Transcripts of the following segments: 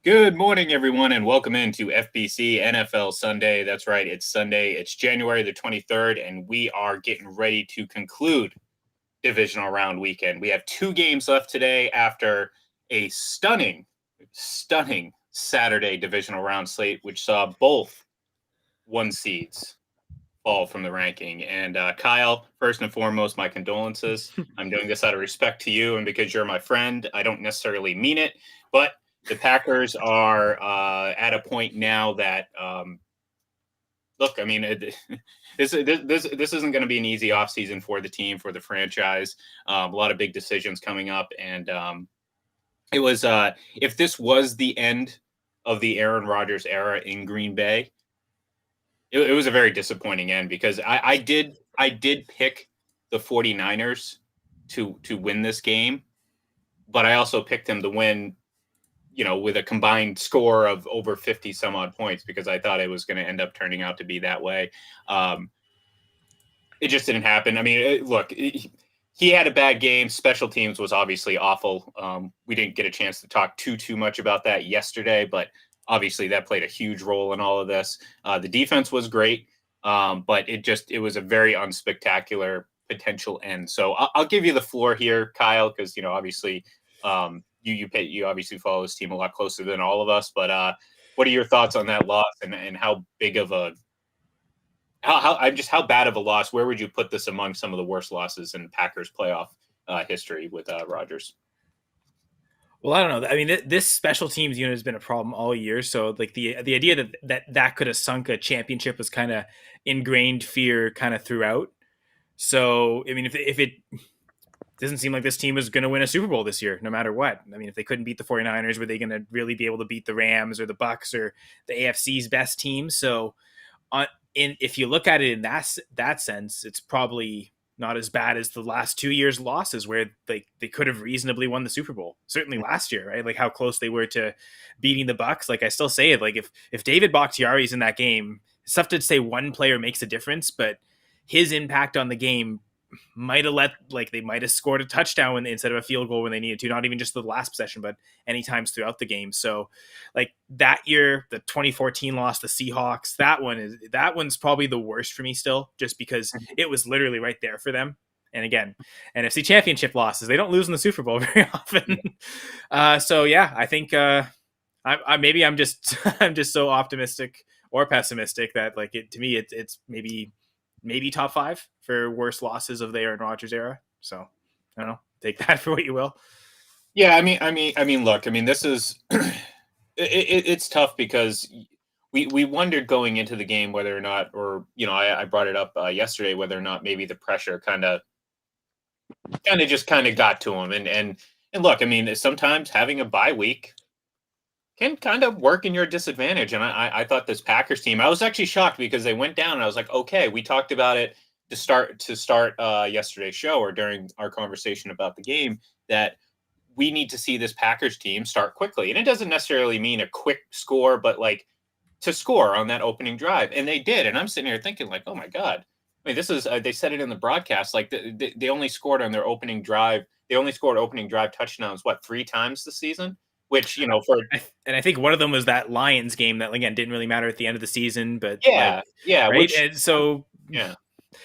Good morning, everyone, and welcome into FPC NFL Sunday. That's right, it's Sunday. It's January the 23rd, and we are getting ready to conclude divisional round weekend. We have two games left today after a stunning Saturday divisional round slate, which saw both one seeds fall from the ranking. And Kyle, first and foremost, my condolences. I'm doing this out of respect to you and because you're my friend. I don't necessarily mean it, but the Packers are at a point now that look, I mean, this isn't going to be an easy offseason for the team, for the franchise. A lot of big decisions coming up, and it was if this was the end of the Aaron Rodgers era in Green Bay, it was a very disappointing end because I did pick the 49ers to win this game, but I also picked them to win, with a combined score of over 50 some odd points because I thought it was going to end up turning out to be that way. It just didn't happen. I mean, look, he had a bad game. Special teams was obviously awful. We didn't get a chance to talk too much about that yesterday, but obviously that played a huge role in all of this. The defense was great, but it was a very unspectacular potential end. So I'll give you the floor here, Kyle, because obviously you obviously follow this team a lot closer than all of us. But what are your thoughts on that loss and how big of a how bad of a loss? Where would you put this among some of the worst losses in Packers playoff history with Rodgers? Well, I don't know. I mean, this special teams unit has been a problem all year. So, like the idea that could have sunk a championship was kind of ingrained fear kind of throughout. So, I mean, if it doesn't seem like this team is going to win a Super Bowl this year, no matter what. I mean, if they couldn't beat the 49ers, were they going to really be able to beat the Rams or the Bucs or the AFC's best team? So, if you look at it in that sense, it's probably not as bad as the last 2 years' losses where they could have reasonably won the Super Bowl. Certainly last year, right? Like how close they were to beating the Bucs. Like I still say it, like if David Bakhtiari's in that game, it's tough to say one player makes a difference, but his impact on the game might have they might have scored a touchdown instead of a field goal when they needed to, not even just the last possession, but any times throughout the game. So like that year, the 2014 loss, the Seahawks, that one's probably the worst for me still, just because it was literally right there for them. And again, NFC championship losses, they don't lose in the Super Bowl very often. So yeah, I think maybe I'm just I'm just so optimistic or pessimistic that like to me it's maybe top 5 for worst losses of the Aaron Rodgers era. So I don't know. Take that for what you will. Yeah, I mean, look, I mean, this is it's tough because we wondered going into the game whether or not, or I brought it up yesterday, whether or not maybe the pressure kind of got to him, and look, I mean, sometimes having a bye week can kind of work in your disadvantage. And I thought this Packers team, I was actually shocked because they went down and I was like, okay, we talked about it to start yesterday's show or during our conversation about the game that we need to see this Packers team start quickly. And it doesn't necessarily mean a quick score, but like to score on that opening drive. And they did. And I'm sitting here thinking like, oh my God. I mean, this is, they said it in the broadcast, like they only scored on their opening drive. They only scored opening drive touchdowns, 3 times this season? Which, and I think one of them was that Lions game that again didn't really matter at the end of the season, but yeah, right. And so yeah.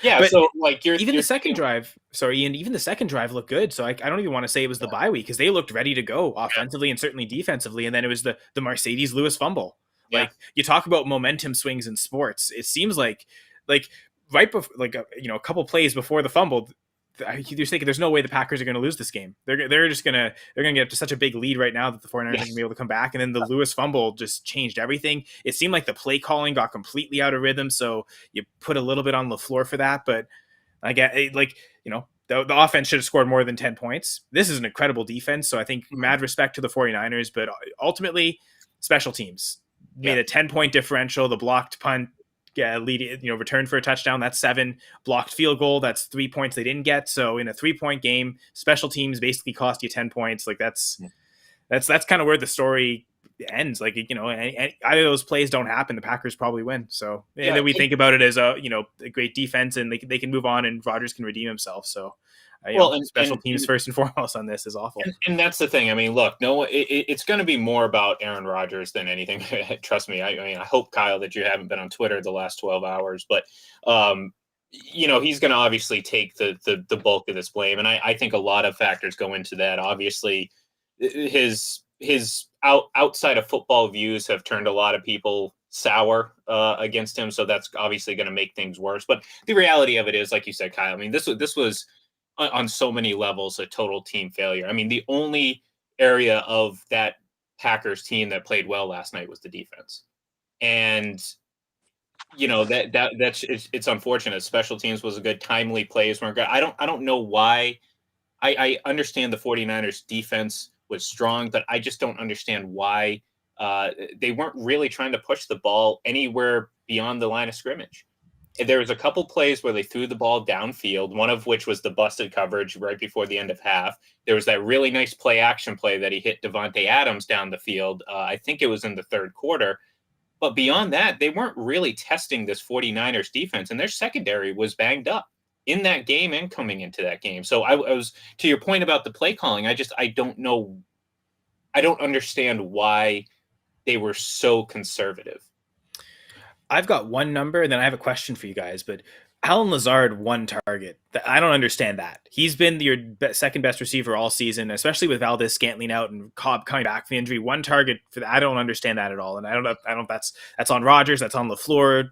But so like even the second drive, Ian, even the second drive looked good. So I don't even want to say it was the bye week because they looked ready to go offensively and certainly defensively. And then it was the Mercedes Lewis fumble. Like you talk about momentum swings in sports. It seems like right before, a couple plays before the fumble, you're thinking there's no way the Packers are going to lose this game. They're going to get up to such a big lead right now that the 49ers are going to be able to come back. And then the Lewis fumble just changed everything. It seemed like the play calling got completely out of rhythm. So you put a little bit on LaFleur for that. But I get the offense should have scored more than 10 points. This is an incredible defense. So I think mad respect to the 49ers, but ultimately special teams made a 10-point differential. The blocked punt, return for a touchdown, that's 7. Blocked field goal, that's 3 points they didn't get. So in a 3-point game, special teams basically cost you 10 points. Like that's kind of where the story ends. Like, either of those plays don't happen, the Packers probably win. So and then we think about it as a great defense and they can move on and Rodgers can redeem himself. So Special teams first and foremost on this is awful. And that's the thing. I mean, look, it's going to be more about Aaron Rodgers than anything. Trust me. I mean, I hope, Kyle, that you haven't been on Twitter the last 12 hours, but he's going to obviously take the bulk of this blame, and I think a lot of factors go into that. Obviously, his outside of football views have turned a lot of people sour against him, so that's obviously going to make things worse. But the reality of it is, like you said, Kyle, I mean, this was on so many levels a total team failure. I mean, the only area of that Packers team that played well last night was the defense, and it's unfortunate. Special teams was a good, timely plays weren't good. I don't know why. I understand the 49ers defense was strong, but I just don't understand why they weren't really trying to push the ball anywhere beyond the line of scrimmage. There was a couple plays where they threw the ball downfield, one of which was the busted coverage right before the end of half. There was that really nice play action play that he hit Devontae Adams down the field. I think it was in the third quarter. But beyond that, they weren't really testing this 49ers defense, and their secondary was banged up in that game and coming into that game. So I was, to your point about the play calling, I don't know. I don't understand why they were so conservative. I've got one number, and then I have a question for you guys. But Alan Lazard, one target. I don't understand that. He's been your second best receiver all season, especially with Valdez-Scantling out and Cobb coming back from the injury. One target for that. I don't understand that at all, and I don't know if that's on Rodgers, that's on LaFleur,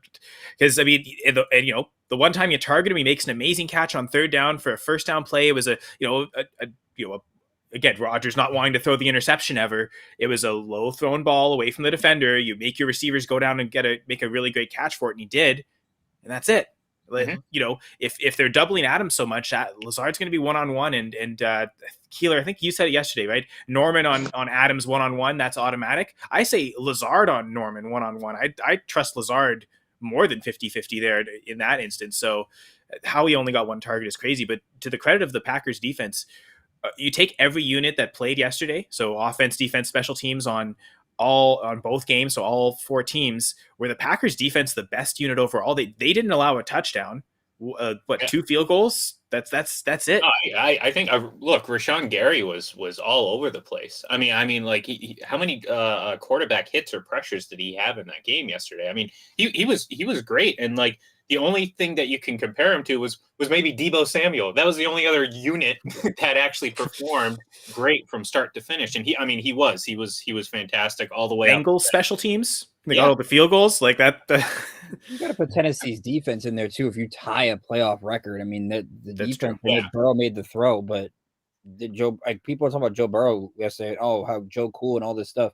because I mean, the one time you target him, he makes an amazing catch on third down for a first down play. It was again, Rodgers not wanting to throw the interception ever. It was a low thrown ball away from the defender. You make your receivers go down and make a really great catch for it, and he did, and that's it. Mm-hmm. If they're doubling Adams so much, Lazard's going to be one-on-one, and Keeler, I think you said it yesterday, right? Norman on Adams one-on-one, that's automatic. I say Lazard on Norman one-on-one. I trust Lazard more than 50-50 there in that instance. So how he only got one target is crazy. But to the credit of the Packers defense, you take every unit that played yesterday, so offense, defense, special teams on both games, so all four teams, where the Packers defense the best unit overall. They didn't allow a touchdown. Two field goals? That's it. I think look, Rashawn Gary was all over the place. I mean, like how many quarterback hits or pressures did he have in that game yesterday? I mean, he was great, and like the only thing that you can compare him to was maybe Deebo Samuel. That was the only other unit that actually performed great from start to finish. And he was fantastic all the way. Bengals special teams. They got all the field goals like that. You got to put Tennessee's defense in there too. If you tie a playoff record, I mean the defense. Burrow made the throw, but people are talking about Joe Burrow yesterday. Oh, how Joe Cool and all this stuff.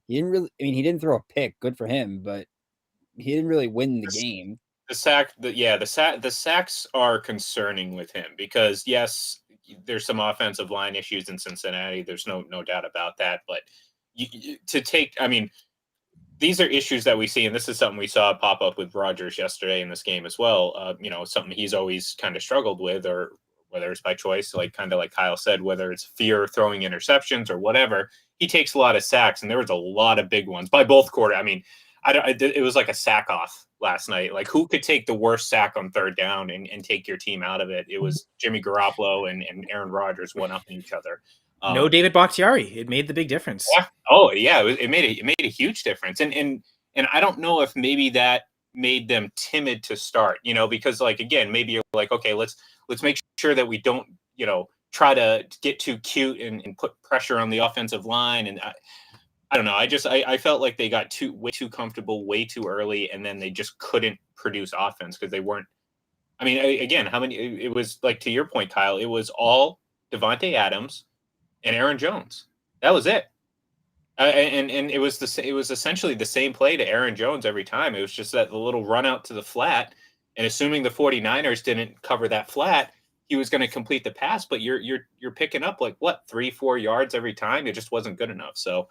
He didn't really. I mean, he didn't throw a pick. Good for him, but he didn't really win the game. The sacks are concerning with him because yes, there's some offensive line issues in Cincinnati. There's no doubt about that. But these are issues that we see, and this is something we saw pop up with Rodgers yesterday in this game as well. Something he's always kind of struggled with, or whether it's by choice, like kind of like Kyle said, whether it's fear of throwing interceptions or whatever, he takes a lot of sacks, and there was a lot of big ones by both quarter. I mean, it was like a sack off last night. Like who could take the worst sack on third down and take your team out of it? It was Jimmy Garoppolo and Aaron Rodgers one up in each other. No David Bakhtiari. It made the big difference. Yeah. Oh yeah. It made a huge difference. And I don't know if maybe that made them timid to start, because like, again, maybe you're like, okay, let's make sure that we don't, try to get too cute and put pressure on the offensive line. And I don't know. I felt like they got way too comfortable way too early, and then they just couldn't produce offense because they weren't. I mean, again, how many? It was like, to your point, Kyle. It was all Devontae Adams and Aaron Jones. That was it. And it was essentially the same play to Aaron Jones every time. It was just that the little run out to the flat, and assuming the 49ers didn't cover that flat, he was going to complete the pass. But you're picking up like what 3-4 yards every time. It just wasn't good enough. So.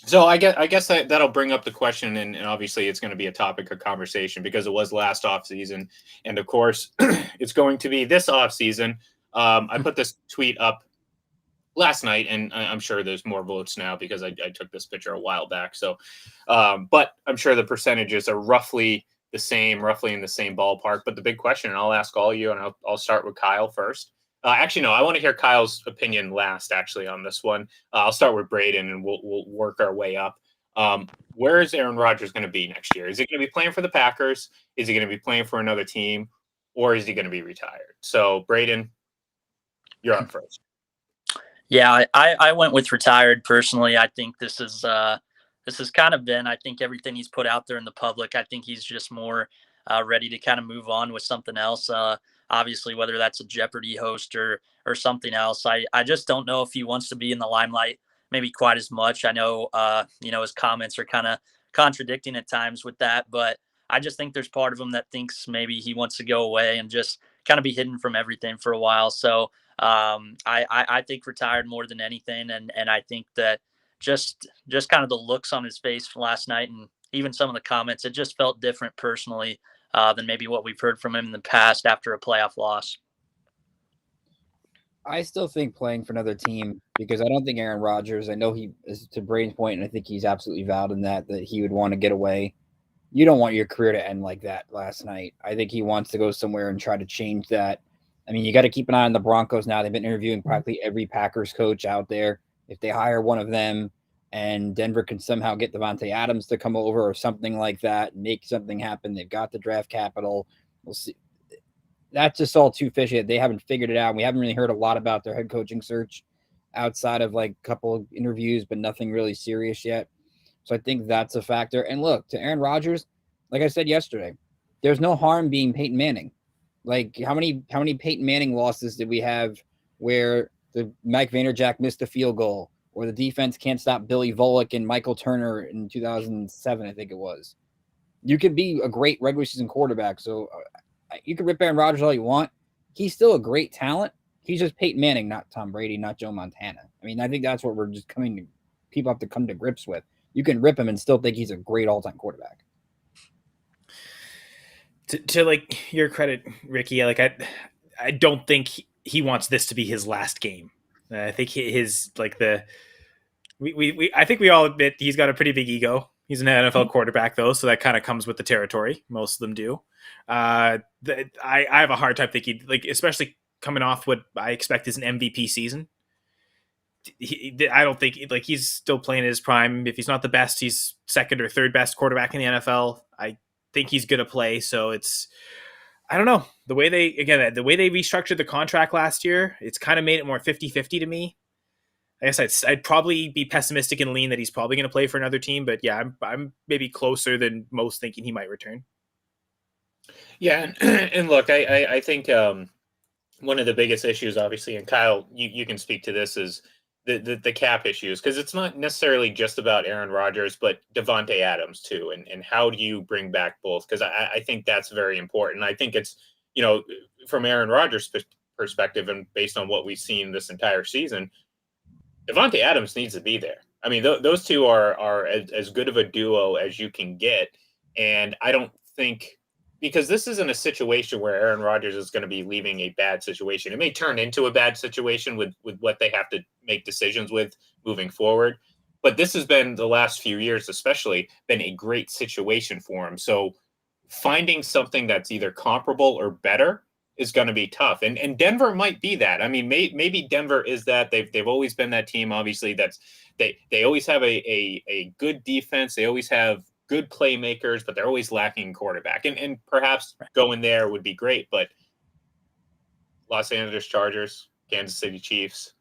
So I guess that'll bring up the question, and obviously it's going to be a topic of conversation because it was last offseason, and of course it's going to be this offseason. I put this tweet up last night, and I'm sure there's more votes now because I took this picture a while back. So, but I'm sure the percentages are roughly roughly in the same ballpark. But the big question, and I'll ask all of you, and I'll start with Kyle first. Actually, no, I want to hear Kyle's opinion last, actually, on this one. I'll start with Braden, and we'll work our way up. Where is Aaron Rodgers going to be next year? Is he going to be playing for the Packers? Is he going to be playing for another team? Or is he going to be retired? So, Braden, you're up first. Yeah, I went with retired personally. I think this has kind of been, I think, everything he's put out there in the public. I think he's just more ready to kind of move on with something else. Obviously, whether that's a Jeopardy host or something else. I just don't know if he wants to be in the limelight maybe quite as much. I know, his comments are kind of contradicting at times with that, but I just think there's part of him that thinks maybe he wants to go away and just kind of be hidden from everything for a while. So I think retired more than anything. And I think that just kind of the looks on his face last night and even some of the comments, it just felt different personally than maybe what we've heard from him in the past after a playoff loss. I still think playing for another team, because I don't think Aaron Rodgers, I know he is, to Braden's point, and I think he's absolutely valid in that he would want to get away. You don't want your career to end like that last night. I think he wants to go somewhere and try to change that. I mean, you got to keep an eye on the Broncos now. They've been interviewing practically every Packers coach out there. If they hire one of them and Denver can somehow get Davante Adams to come over or something like that, make something happen, they've got the draft capital. We'll see. That's just all too fishy. They haven't figured it out. We haven't really heard a lot about their head coaching search outside of like a couple of interviews, but nothing really serious yet. So I think that's a factor. And look, to Aaron Rodgers, like I said yesterday, there's no harm being Peyton Manning. Like how many Peyton Manning losses did we have where the Mike Vanderjagt missed a field goal, or the defense can't stop Billy Volek and Michael Turner in 2007, I think it was. You could be a great regular season quarterback. So you can rip Aaron Rodgers all you want. He's still a great talent. He's just Peyton Manning, not Tom Brady, not Joe Montana. I mean, I think that's what we're just people have to come to grips with. You can rip him and still think he's a great all-time quarterback. To like your credit, Ricky, like I don't think he wants this to be his last game. I think his like the I think we all admit he's got a pretty big ego. He's an NFL quarterback though, so that kind of comes with the territory. Most of them do. I have a hard time thinking, like, especially coming off what I expect is an MVP season. I don't think like he's still playing his prime. If he's not the best, he's second or third best quarterback in the NFL. I think he's going to play. So I don't know, the way they restructured the contract last year, it's kind of made it more 50-50 to me. I guess I'd probably be pessimistic and lean that he's probably going to play for another team, but yeah, I'm maybe closer than most thinking he might return. Yeah, and look, I think one of the biggest issues, obviously, and Kyle, you can speak to this, is the cap issues, because it's not necessarily just about Aaron Rodgers, but Davante Adams too, and how do you bring back both? Because I think that's very important. I think it's, from Aaron Rodgers' perspective, and based on what we've seen this entire season, Davante Adams needs to be there. I mean, those two are as good of a duo as you can get, and I don't think, because this isn't a situation where Aaron Rodgers is going to be leaving a bad situation. It may turn into a bad situation with what they have to make decisions with moving forward. But this has been, the last few years especially, been a great situation for him. So finding something that's either comparable or better is going to be tough. And Denver might be that. I mean, maybe Denver is that. They've always been that team, obviously. They always have a good defense. They always have good playmakers, but they're always lacking quarterback. And perhaps going there would be great, but Los Angeles Chargers, Kansas City Chiefs,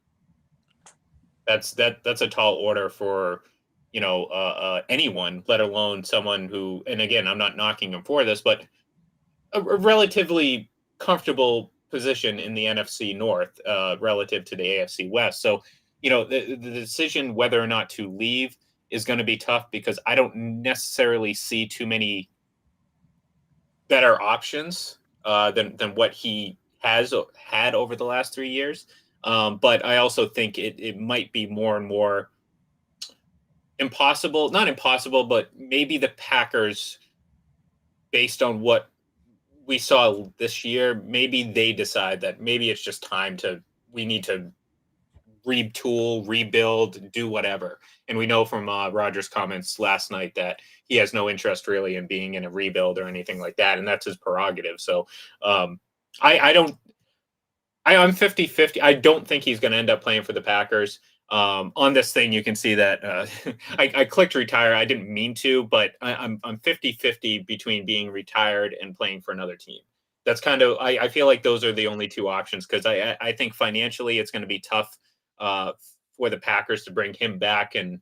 that's a tall order for anyone, let alone someone who, and again, I'm not knocking him for this, but a relatively comfortable position in the NFC North relative to the AFC West. So, the decision whether or not to leave is going to be tough, because I don't necessarily see too many better options than what he has had over the last 3 years. But I also think it might be more and more impossible, not impossible, but maybe the Packers, based on what we saw this year, maybe they decide that maybe it's just time we need to retool, rebuild, do whatever. And we know from Rodgers' comments last night that he has no interest really in being in a rebuild or anything like that, and that's his prerogative. So I'm 50-50. I don't think he's going to end up playing for the Packers. On this thing, you can see that I clicked retire. I didn't mean to, but I'm 50-50 between being retired and playing for another team. That's kind of, I feel like those are the only two options, because I think financially it's going to be tough for the Packers to bring him back and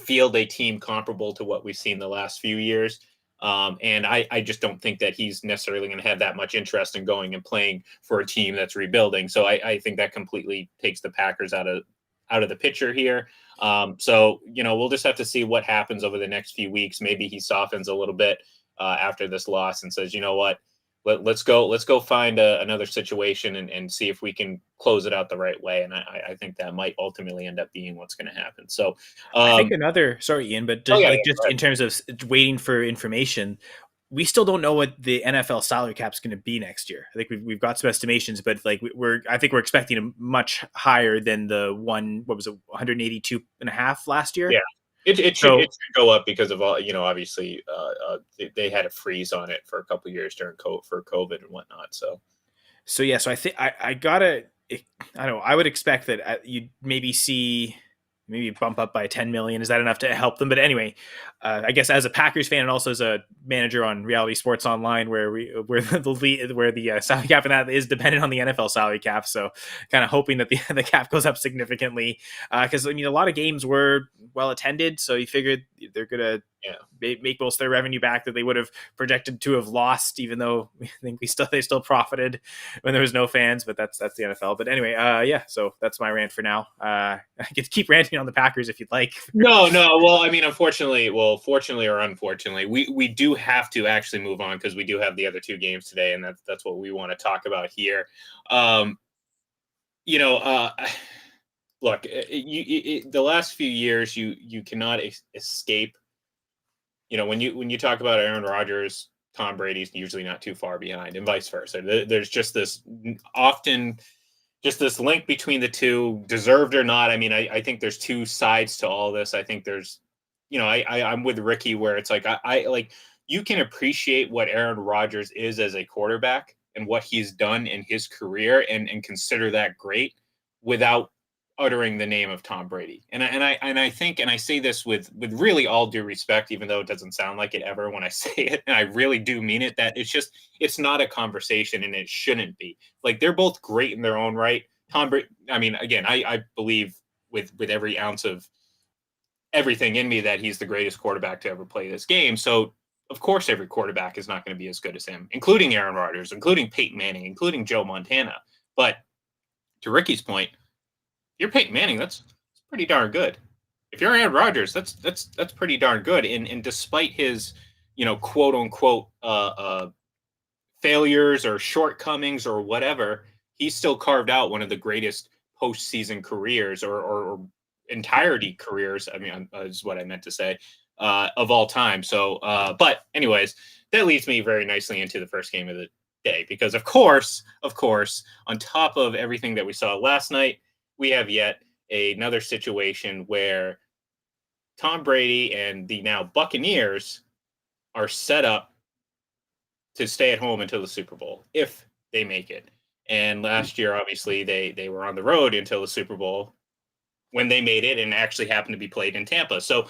field a team comparable to what we've seen the last few years. And I just don't think that he's necessarily going to have that much interest in going and playing for a team that's rebuilding. So I think that completely takes the Packers out of the picture here. So, we'll just have to see what happens over the next few weeks. Maybe he softens a little bit after this loss and says, you know what, let's go find another situation and see if we can close it out the right way. And I think that might ultimately end up being what's going to happen. So I think sorry, Ian, but just in terms of waiting for information, we still don't know what the NFL salary cap is going to be next year. I think we've got some estimations, but I think we're expecting a much higher than the 182.5 last year. Yeah. It should go up because of all, obviously they had a freeze on it for a couple of years for COVID and whatnot. So yeah, so I think I don't know. I would expect that you'd maybe bump up by 10 million. Is that enough to help them? But anyway, I guess as a Packers fan and also as a manager on Reality Sports Online, where the salary cap and that is dependent on the NFL salary cap. So kind of hoping that the cap goes up significantly, because a lot of games were well attended. So you figured they're gonna make most of their revenue back that they would have projected to have lost, even though I think they still profited when there was no fans. But that's the NFL. But anyway, so that's my rant for now. I could keep ranting on the Packers if you'd like. No. Well, I mean, fortunately or unfortunately, we do have to actually move on because we do have the other two games today, and that's what we want to talk about here. Look, the last few years, you cannot escape. When you talk about Aaron Rodgers, Tom Brady's usually not too far behind, and vice versa. There's just this often. Just this link between the two, deserved or not. I mean, I think there's two sides to all this. I think there's, I'm with Ricky where it's like, I like, you can appreciate what Aaron Rodgers is as a quarterback and what he's done in his career and consider that great without uttering the name of Tom Brady. And I think, and I say this with really all due respect, even though it doesn't sound like it ever when I say it, and I really do mean it, that it's not a conversation and it shouldn't be. Like, they're both great in their own right. Tom Brady, I mean, again, I believe with every ounce of everything in me that he's the greatest quarterback to ever play this game. So of course, every quarterback is not going to be as good as him, including Aaron Rodgers, including Peyton Manning, including Joe Montana. But to Ricky's point, if you're Peyton Manning, that's pretty darn good. If you're Aaron Rodgers, that's pretty darn good. And despite his, quote unquote failures or shortcomings or whatever, he's still carved out one of the greatest postseason careers or entirety careers. I mean, is what I meant to say, of all time. So, but anyways, that leads me very nicely into the first game of the day, because of course, on top of everything that we saw last night, we have yet another situation where Tom Brady and the now Buccaneers are set up to stay at home until the Super Bowl, if they make it. And last year, obviously, they were on the road until the Super Bowl when they made it, and actually happened to be played in Tampa. So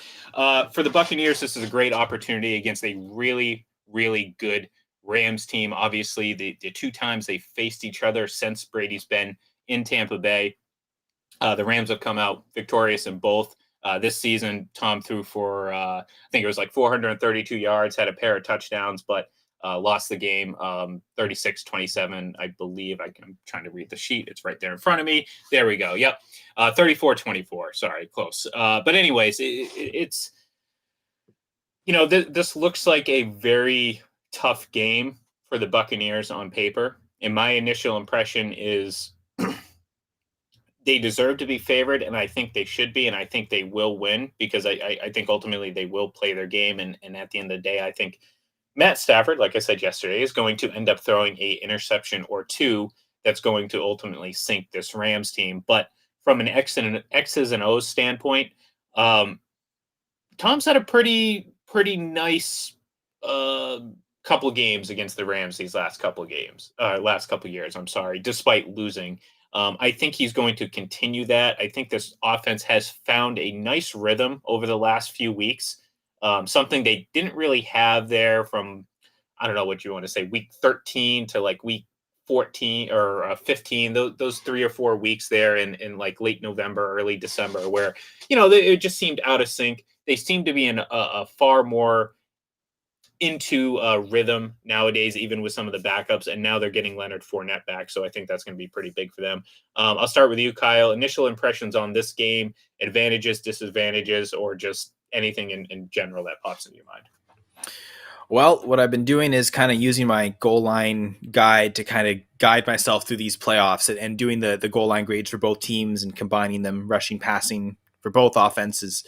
for the Buccaneers, this is a great opportunity against a really, really good Rams team. Obviously, the two times they faced each other since Brady's been in Tampa Bay, the Rams have come out victorious in both. This season, Tom threw for, I think it was like 432 yards, had a pair of touchdowns, but lost the game 36-27, I believe. I'm trying to read the sheet. It's right there in front of me. There we go. Yep. 34-24. Sorry, close. But anyways, it's, this looks like a very tough game for the Buccaneers on paper. And my initial impression is they deserve to be favored, and I think they should be, and I think they will win, because I think ultimately they will play their game. And at the end of the day, I think Matt Stafford, like I said yesterday, is going to end up throwing an interception or two that's going to ultimately sink this Rams team. But from an X's and O's standpoint, Tom's had a pretty nice couple of games against the Rams these last couple of years. I'm sorry, despite losing. I think he's going to continue that. I think this offense has found a nice rhythm over the last few weeks, something they didn't really have there from, I don't know what you want to say, week 13 to like week 14 or 15, those 3 or 4 weeks there in like late November, early December, where, it just seemed out of sync. They seem to be in a far more into rhythm nowadays, even with some of the backups, and now they're getting Leonard Fournette back, so I think that's going to be pretty big for them. I'll start with you, Kyle. Initial impressions on this game, advantages, disadvantages, or just anything in general that pops into your mind. Well, what I've been doing is kind of using my goal line guide to kind of guide myself through these playoffs and doing the goal line grades for both teams and combining them, rushing, passing for both offenses.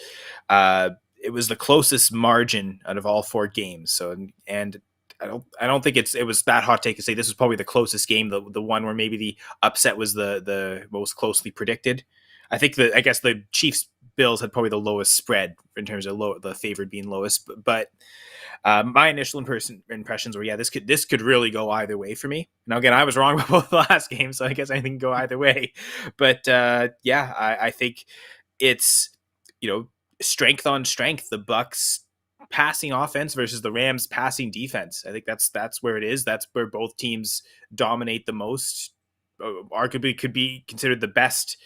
It was the closest margin out of all 4 games. So, and I don't think it was that hot take to say this was probably the closest game, the one where maybe the upset was the most closely predicted. I think I guess the Chiefs Bills had probably the lowest spread in terms of the favored being lowest, but my initial impressions were, this could really go either way for me. Now, again, I was wrong about both the last game, so I guess anything can go either way. But I think it's, strength on strength. The Bucs passing offense versus the Rams passing defense. I think that's where it is. That's where both teams dominate the most. Arguably could be considered the best.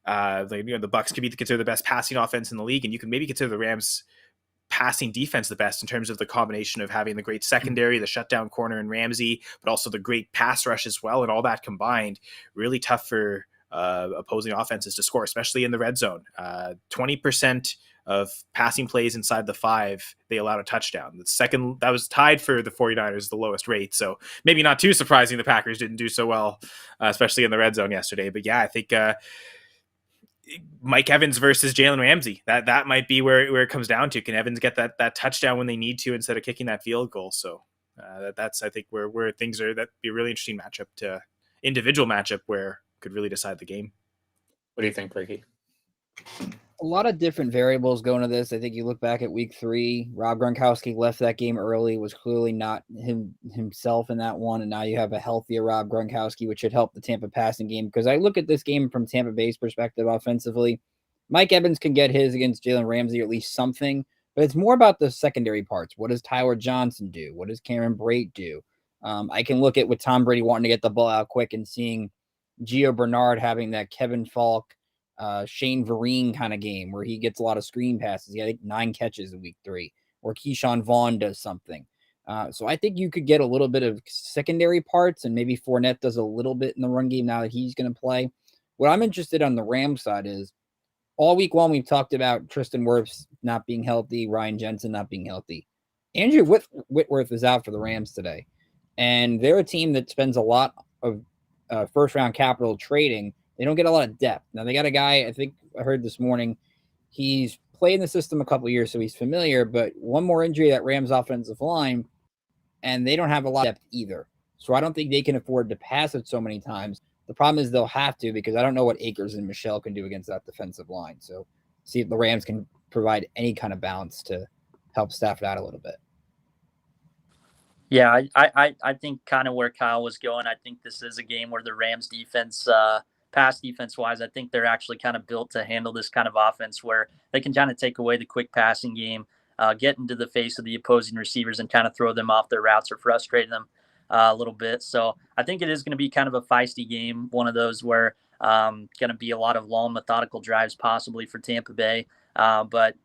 The Bucs could be considered the best passing offense in the league, and you can maybe consider the Rams passing defense the best in terms of the combination of having the great secondary, the shutdown corner in Ramsey, but also the great pass rush as well. And all that combined, really tough for opposing offenses to score, especially in the red zone. 20% of passing plays inside the 5, they allowed a touchdown. The second, that was tied for the 49ers, the lowest rate. So maybe not too surprising the Packers didn't do so well, especially in the red zone yesterday. But yeah, I think Mike Evans versus Jalen Ramsey, that might be where it comes down to. Can Evans get that touchdown when they need to instead of kicking that field goal? So that's, I think, where things are. That'd be a really interesting individual matchup where could really decide the game. What do you think, Ricky? A lot of different variables go into this. I think you look back at week 3, Rob Gronkowski left that game early, was clearly not himself in that one. And now you have a healthier Rob Gronkowski, which should help the Tampa passing game. Because I look at this game from Tampa Bay's perspective offensively. Mike Evans can get his against Jalen Ramsey, or at least something. But it's more about the secondary parts. What does Tyler Johnson do? What does Cameron Brate do? I can look at with Tom Brady wanting to get the ball out quick and seeing Gio Bernard having that Kevin Falk, Shane Vereen kind of game where he gets a lot of screen passes. He had 9 catches in week 3, or Keyshawn Vaughn does something. So I think you could get a little bit of secondary parts, and maybe Fournette does a little bit in the run game now that he's going to play. What I'm interested on the Rams side is all week long we've talked about Tristan Wirfs not being healthy, Ryan Jensen not being healthy. Andrew Whitworth is out for the Rams today, and they're a team that spends a lot of first-round capital trading. They don't get a lot of depth. Now, they got a guy, I think I heard this morning, he's played in the system a couple of years, so he's familiar, but one more injury at Rams offensive line, and they don't have a lot of depth either. So I don't think they can afford to pass it so many times. The problem is they'll have to, because I don't know what Akers and Michelle can do against that defensive line. So see if the Rams can provide any kind of balance to help staff it out a little bit. Yeah, I think kind of where Kyle was going, I think this is a game where the Rams defense, pass defense wise, I think they're actually kind of built to handle this kind of offense where they can kind of take away the quick passing game, get into the face of the opposing receivers and kind of throw them off their routes or frustrate them a little bit. So I think it is going to be kind of a feisty game, one of those where going to be a lot of long methodical drives possibly for Tampa Bay. But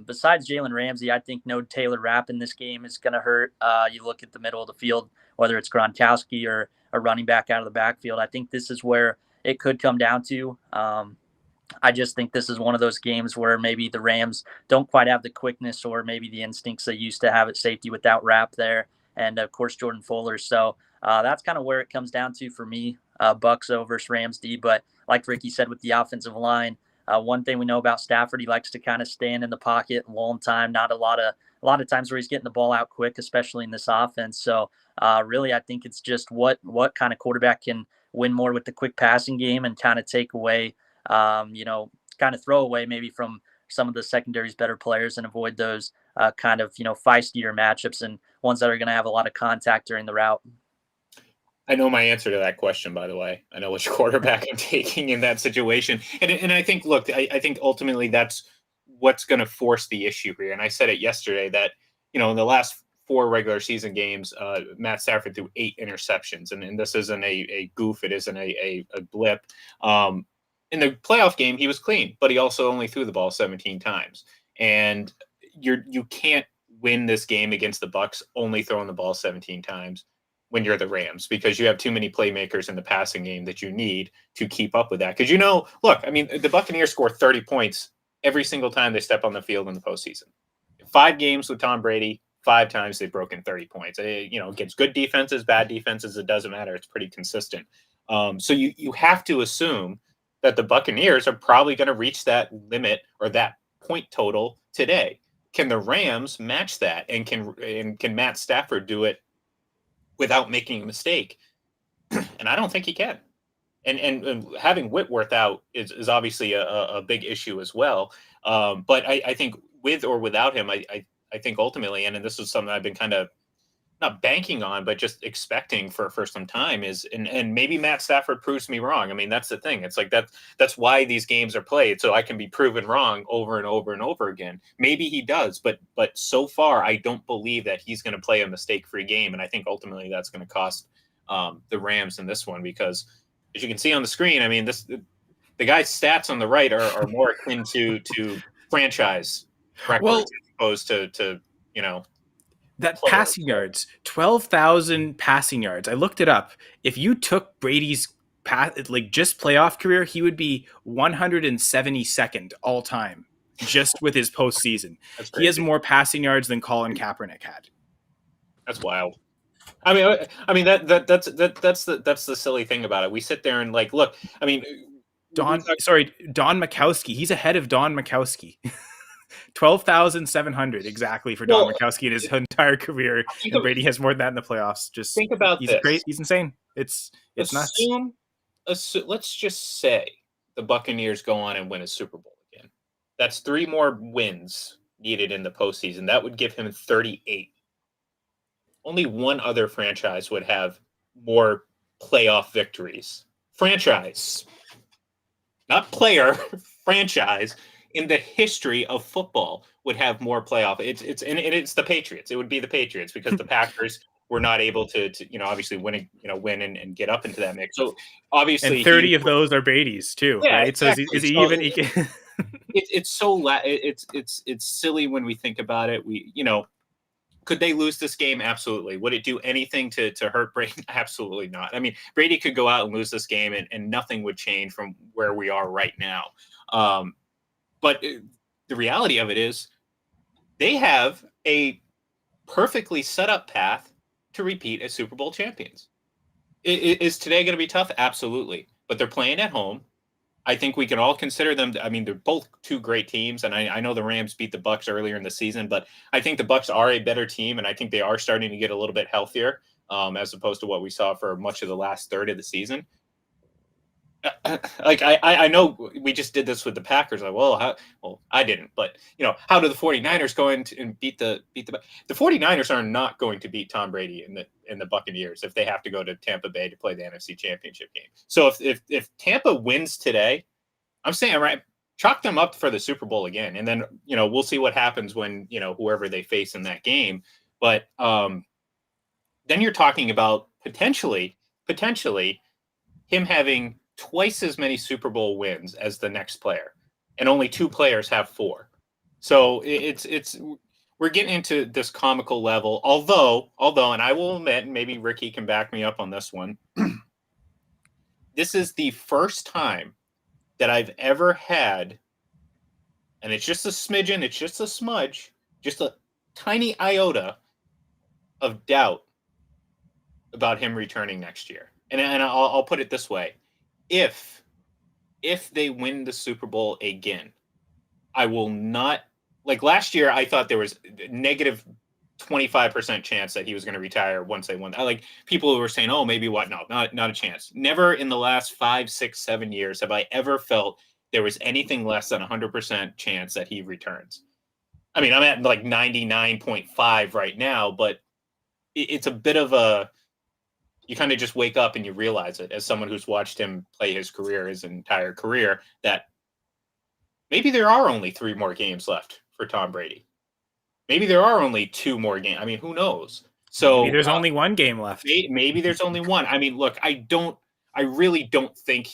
besides Jalen Ramsey, I think no Taylor Rapp in this game is going to hurt. You look at the middle of the field, whether it's Gronkowski or a running back out of the backfield. I think this is where it could come down to. I just think this is one of those games where maybe the Rams don't quite have the quickness or maybe the instincts they used to have at safety without Rapp there. And, of course, Jordan Fuller. So that's kind of where it comes down to for me, Bucs versus Rams D. But like Ricky said with the offensive line, one thing we know about Stafford, he likes to kind of stand in the pocket long time, not a lot of times where he's getting the ball out quick, especially in this offense. So really, I think it's just what kind of quarterback can win more with the quick passing game and kind of take away kind of throw away maybe from some of the secondary's better players and avoid those kind of, feistier matchups and ones that are going to have a lot of contact during the route. I know my answer to that question, by the way. I know which quarterback I'm taking in that situation. And I think, look, I think ultimately that's what's going to force the issue here. And I said it yesterday that, in the last 4 regular season games, Matt Stafford threw 8 interceptions. And this isn't a goof. It isn't a blip. In the playoff game, he was clean, but he also only threw the ball 17 times. And you can't win this game against the Bucs only throwing the ball 17 times when you're the Rams, because you have too many playmakers in the passing game that you need to keep up with that. Because, look, I mean, the Buccaneers score 30 points every single time they step on the field in the postseason. 5 games with Tom Brady, 5 times they've broken 30 points. Against good defenses, bad defenses, it doesn't matter. It's pretty consistent. So you have to assume that the Buccaneers are probably going to reach that limit or that point total today. Can the Rams match that? And can Matt Stafford do it without making a mistake? And I don't think he can. And having Whitworth out is obviously a big issue as well. But I think with or without him, I think ultimately, and this is something I've been kind of not banking on, but just expecting for some time is, and maybe Matt Stafford proves me wrong. I mean, that's the thing. It's like that's why these games are played, so I can be proven wrong over and over and over again. Maybe he does, but so far I don't believe that he's going to play a mistake-free game, and I think ultimately that's going to cost the Rams in this one, because as you can see on the screen, I mean, the guy's stats on the right are more akin to franchise records as opposed to that passing yards, 12,000 passing yards. I looked it up. If you took Brady's just playoff career, he would be 172nd all time, just with his postseason. He has more passing yards than Colin Kaepernick had. That's wild. I mean that's the silly thing about it. We sit there and look. I mean, Don Majkowski. He's ahead of Don Majkowski. 12,700 exactly for Don Majkowski in his entire career, and Brady has more than that in the playoffs. Just think about he's this. He's insane. It's nuts. Let's just say the Buccaneers go on and win a Super Bowl again. That's 3 more wins needed in the postseason. That would give him 38. Only one other franchise would have more playoff victories. Franchise, not player. Franchise in the history of football would have more playoff. It's the Patriots. It would be the Patriots, because the Packers were not able to obviously win and get up into that mix. So obviously, and 30 of those are Brady's too, right? Exactly. So is he even? It's silly when we think about it. Could they lose this game? Absolutely. Would it do anything to hurt Brady? Absolutely not. I mean, Brady could go out and lose this game and nothing would change from where we are right now. But the reality of it is they have a perfectly set up path to repeat as Super Bowl champions. Is today going to be tough? Absolutely. But they're playing at home. I think we can all consider them. I mean, they're both 2 great teams. And I know the Rams beat the Bucs earlier in the season, but I think the Bucs are a better team. And I think they are starting to get a little bit healthier as opposed to what we saw for much of the last third of the season. I know we just did this with the Packers. I didn't, but how do the 49ers go in and beat the 49ers are not going to beat Tom Brady in the Buccaneers if they have to go to Tampa Bay to play the NFC Championship game. So if Tampa wins today, I'm saying, right, chalk them up for the Super Bowl again, and then we'll see what happens when whoever they face in that game. But then you're talking about potentially him having twice as many Super Bowl wins as the next player, and only 2 players have 4. So we're getting into this comical level. Although, and I will admit, and maybe Ricky can back me up on this one, this is the first time that I've ever had, and it's just a smidgen, it's just a smudge, just a tiny iota of doubt about him returning next year. And I'll put it this way. If they win the Super Bowl again, I will not, like last year, I thought there was negative 25% chance that he was going to retire once they won. People who were saying, oh, maybe what? No, not a chance. Never in the last 5, 6, 7 years have I ever felt there was anything less than 100% chance that he returns. I mean, I'm at like 99.5 right now, but it's a bit of you kind of just wake up and you realize it as someone who's watched him play his entire career, that maybe there are only 3 more games left for Tom Brady. Maybe there are only 2 more games. I mean, who knows? So maybe there's only 1 game left. Maybe there's only 1. I mean, look, I really don't think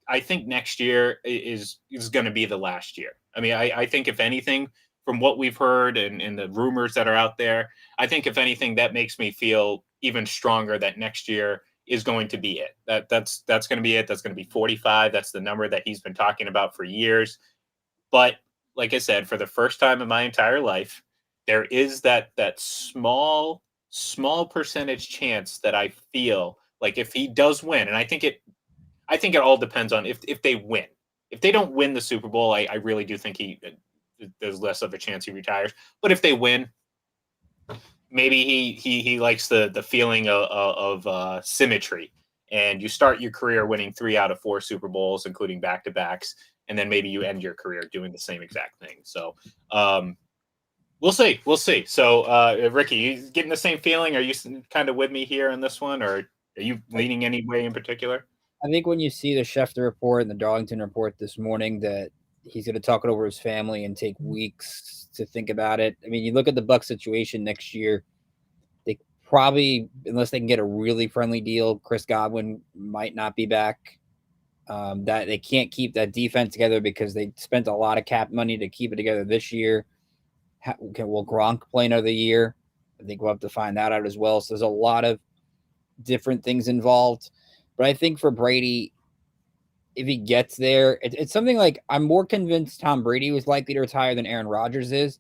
I think next year is going to be the last year. I mean, I think if anything, from what we've heard and the rumors that are out there, I think if anything, that makes me feel even stronger that next year is going to be it. That's going to be it. That's going to be 45. That's the number that he's been talking about for years. But like I said, for the first time in my entire life, there is that small percentage chance that I feel like if he does win, and I think it all depends on if they win. If they don't win the Super Bowl, I really do think there's less of a chance he retires. But if they win, maybe he likes the feeling of symmetry, and you start your career winning 3 out of 4 Super Bowls, including back-to-backs, and then maybe you end your career doing the same exact thing. So we'll see. So Ricky, you getting the same feeling? Are you kind of with me here on this one, or are you leaning any way in particular? I think when you see the Schefter report and the Darlington report this morning that he's going to talk it over his family and take weeks to think about it. I mean, you look at the Bucs situation next year, they probably, unless they can get a really friendly deal, Chris Godwin might not be back. That they can't keep that defense together because they spent a lot of cap money to keep it together this year. Will Gronk play another year? I think we'll have to find that out as well. So there's a lot of different things involved. But I think for Brady, if he gets there, it's something like I'm more convinced Tom Brady was likely to retire than Aaron Rodgers is,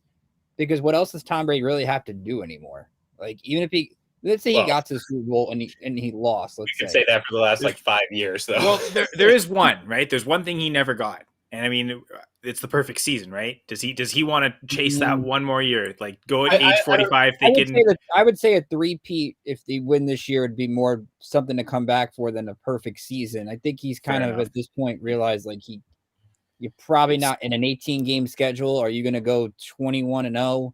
because what else does Tom Brady really have to do anymore? Like, even if let's say he got to the Super Bowl and he lost. Let's say that for the last 5 years, though. Well, there is one, right? There's one thing he never got, and I mean, it's the perfect season, right? Does he want to chase that one more year? Like, go at age 45, I would say a three-peat, if they win this year, would be more something to come back for than a perfect season. I think he's kind of at this point realized like you're probably not in an 18-game schedule. Are you going to go 21-0?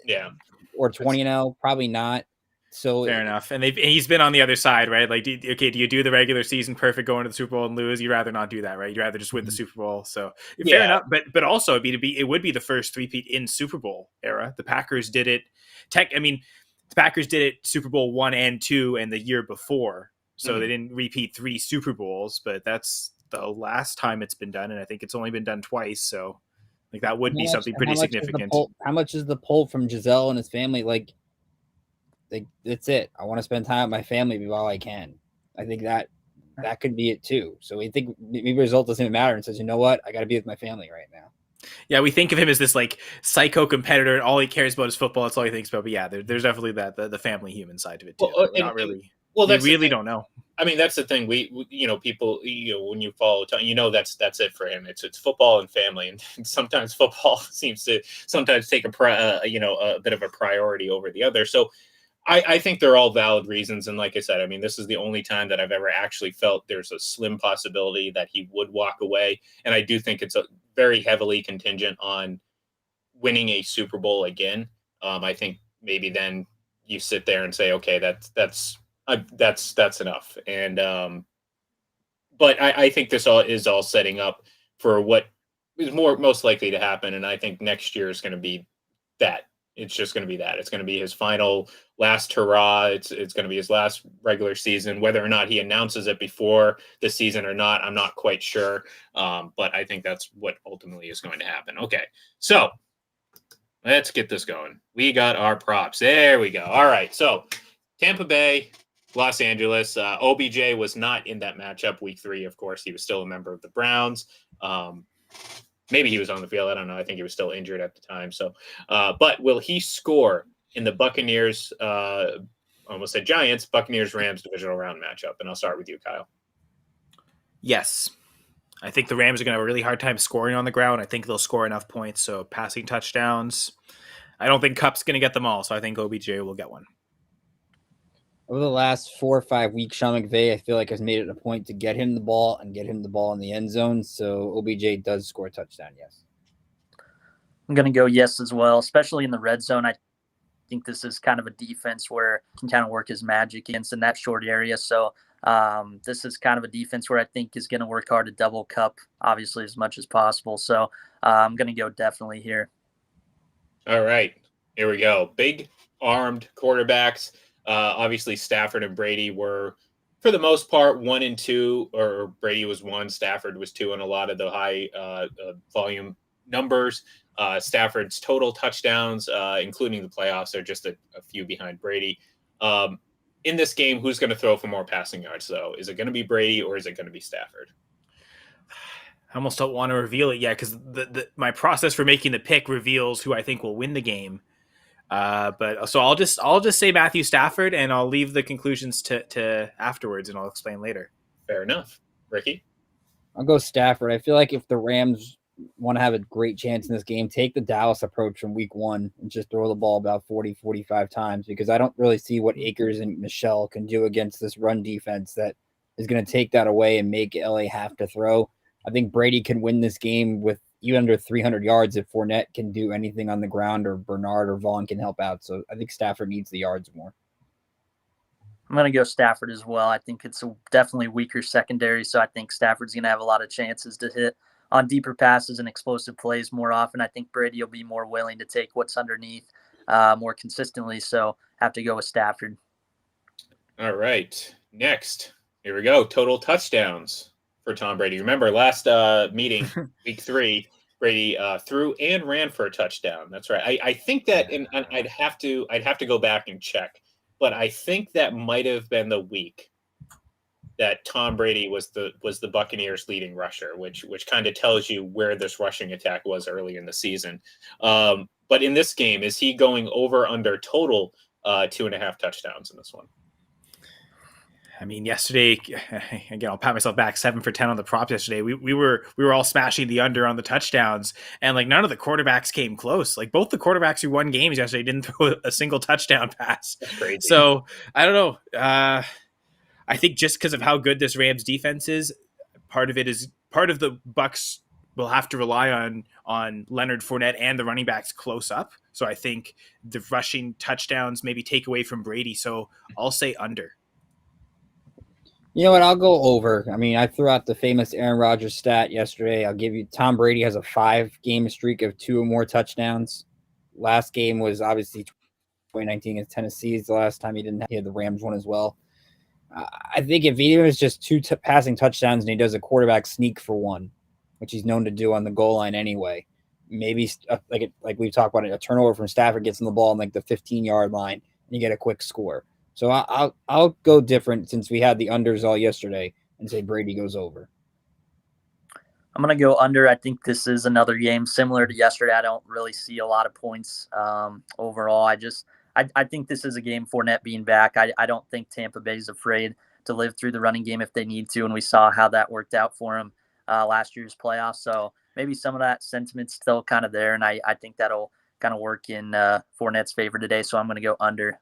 Yeah, or 20-0? Probably not. So fair enough. And he's been on the other side, right? Like, do you do the regular season perfect, going to the Super Bowl and lose? You'd rather not do that, right? You'd rather just win the Super Bowl. So fair enough. But also it would be the first three-peat in Super Bowl era. The Packers did it. The Packers did it Super Bowl 1 and 2 and the year before. So they didn't repeat 3 Super Bowls, but that's the last time it's been done. And I think it's only been done twice. So like that would be something pretty significant. How much is the pull from Giselle and his family? Like, that's it. I want to spend time with my family while I can. I think that could be it too. So we think maybe the result doesn't even matter and says, you know what? I got to be with my family right now. Yeah, we think of him as this like psycho competitor, and all he cares about is football. That's all he thinks about. But yeah, there's definitely the family human side of it too. Well, not really. Well, we really don't know. I mean, that's the thing. We people, when you follow, that's it for him. It's football and family, and sometimes football seems to take a bit of a priority over the other. So I think they're all valid reasons. And like I said, I mean, this is the only time that I've ever actually felt there's a slim possibility that he would walk away. And I do think it's a very heavily contingent on winning a Super Bowl again. I think maybe then you sit there and say, okay, that's enough. And but I think this is all setting up for what is most likely to happen. And I think next year is going to be that. It's just going to be that. It's going to be his last hurrah. It's going to be his last regular season. Whether or not he announces it before the season or not, I'm not quite sure. But I think that's what ultimately is going to happen. Okay, so let's get this going. We got our props. There we go. All right, so Tampa Bay, Los Angeles. OBJ was not in that matchup week 3. Of course, he was still a member of the Browns. Maybe he was on the field. I don't know. I think he was still injured at the time. So, but will he score in the Buccaneers, almost said Giants, Buccaneers-Rams divisional round matchup? And I'll start with you, Kyle. Yes. I think the Rams are going to have a really hard time scoring on the ground. I think they'll score enough points. So passing touchdowns. I don't think Kupp's going to get them all. So I think OBJ will get one. over the last 4 or 5 weeks, Sean McVay, I feel like, has made it a point to get him the ball and get him the ball in the end zone. So OBJ does score a touchdown, yes. I'm going to go yes as well, especially in the red zone. I think this is kind of a defense where he can kind of work his magic against in that short area. So this is kind of a defense where I think is going to work hard to double cup, obviously, as much as possible. So I'm going to go definitely here. All right, here we go. Big armed quarterbacks. Obviously, Stafford and Brady were, for the most part, 1 and 2, or Brady was 1, Stafford was 2 in a lot of the high volume numbers. Stafford's total touchdowns, including the playoffs, are just a few behind Brady. In this game, who's going to throw for more passing yards, though? Is it going to be Brady or is it going to be Stafford? I almost don't want to reveal it yet because my process for making the pick reveals who I think will win the game. But so I'll just say Matthew Stafford, and I'll leave the conclusions to afterwards, and I'll explain later. Fair enough. Ricky? I'll go Stafford. I feel like if the Rams want to have a great chance in this game, take the Dallas approach from week 1 and just throw the ball about 40, 45 times, because I don't really see what Akers and Michelle can do against this run defense that is going to take that away and make LA have to throw. I think Brady can win this game with even under 300 yards if Fournette can do anything on the ground, or Bernard or Vaughn can help out. So I think Stafford needs the yards more. I'm going to go Stafford as well. I think it's definitely weaker secondary, so I think Stafford's going to have a lot of chances to hit on deeper passes and explosive plays more often. I think Brady will be more willing to take what's underneath more consistently, so have to go with Stafford. All right. Next, here we go. Total touchdowns for Tom Brady. Remember, last meeting, week 3, Brady threw and ran for a touchdown. That's right. I think that, and I'd have to go back and check, but I think that might have been the week that Tom Brady was the Buccaneers' leading rusher, which kind of tells you where this rushing attack was early in the season. But in this game, is he going over under total 2.5 touchdowns in this one? I mean, yesterday, again, I'll pat myself back, 7 for 10 on the props yesterday. We were all smashing the under on the touchdowns, and like none of the quarterbacks came close. Like both the quarterbacks who won games yesterday didn't throw a single touchdown pass. That's crazy. So I don't know. I think just because of how good this Rams defense is, part of the Bucs will have to rely on Leonard Fournette and the running backs close up. So I think the rushing touchdowns maybe take away from Brady. So I'll say under. You know what? I'll go over. I mean, I threw out the famous Aaron Rodgers stat yesterday. I'll give you Tom Brady has a 5-game streak of 2 or more touchdowns. Last game was obviously 2019 against Tennessee. It's the last time he had the Rams one as well. I think if he was just 2 passing touchdowns and he does a quarterback sneak for 1, which he's known to do on the goal line anyway, maybe like we've talked about it, a turnover from Stafford gets in the ball on like the 15-yard line and you get a quick score. So I'll go different since we had the unders all yesterday and say Brady goes over. I'm going to go under. I think this is another game similar to yesterday. I don't really see a lot of points overall. I think this is a game Fournette being back. I don't think Tampa Bay is afraid to live through the running game if they need to, and we saw how that worked out for him last year's playoffs. So maybe some of that sentiment's still kind of there, and I think that'll kind of work in Fournette's favor today. So I'm going to go under.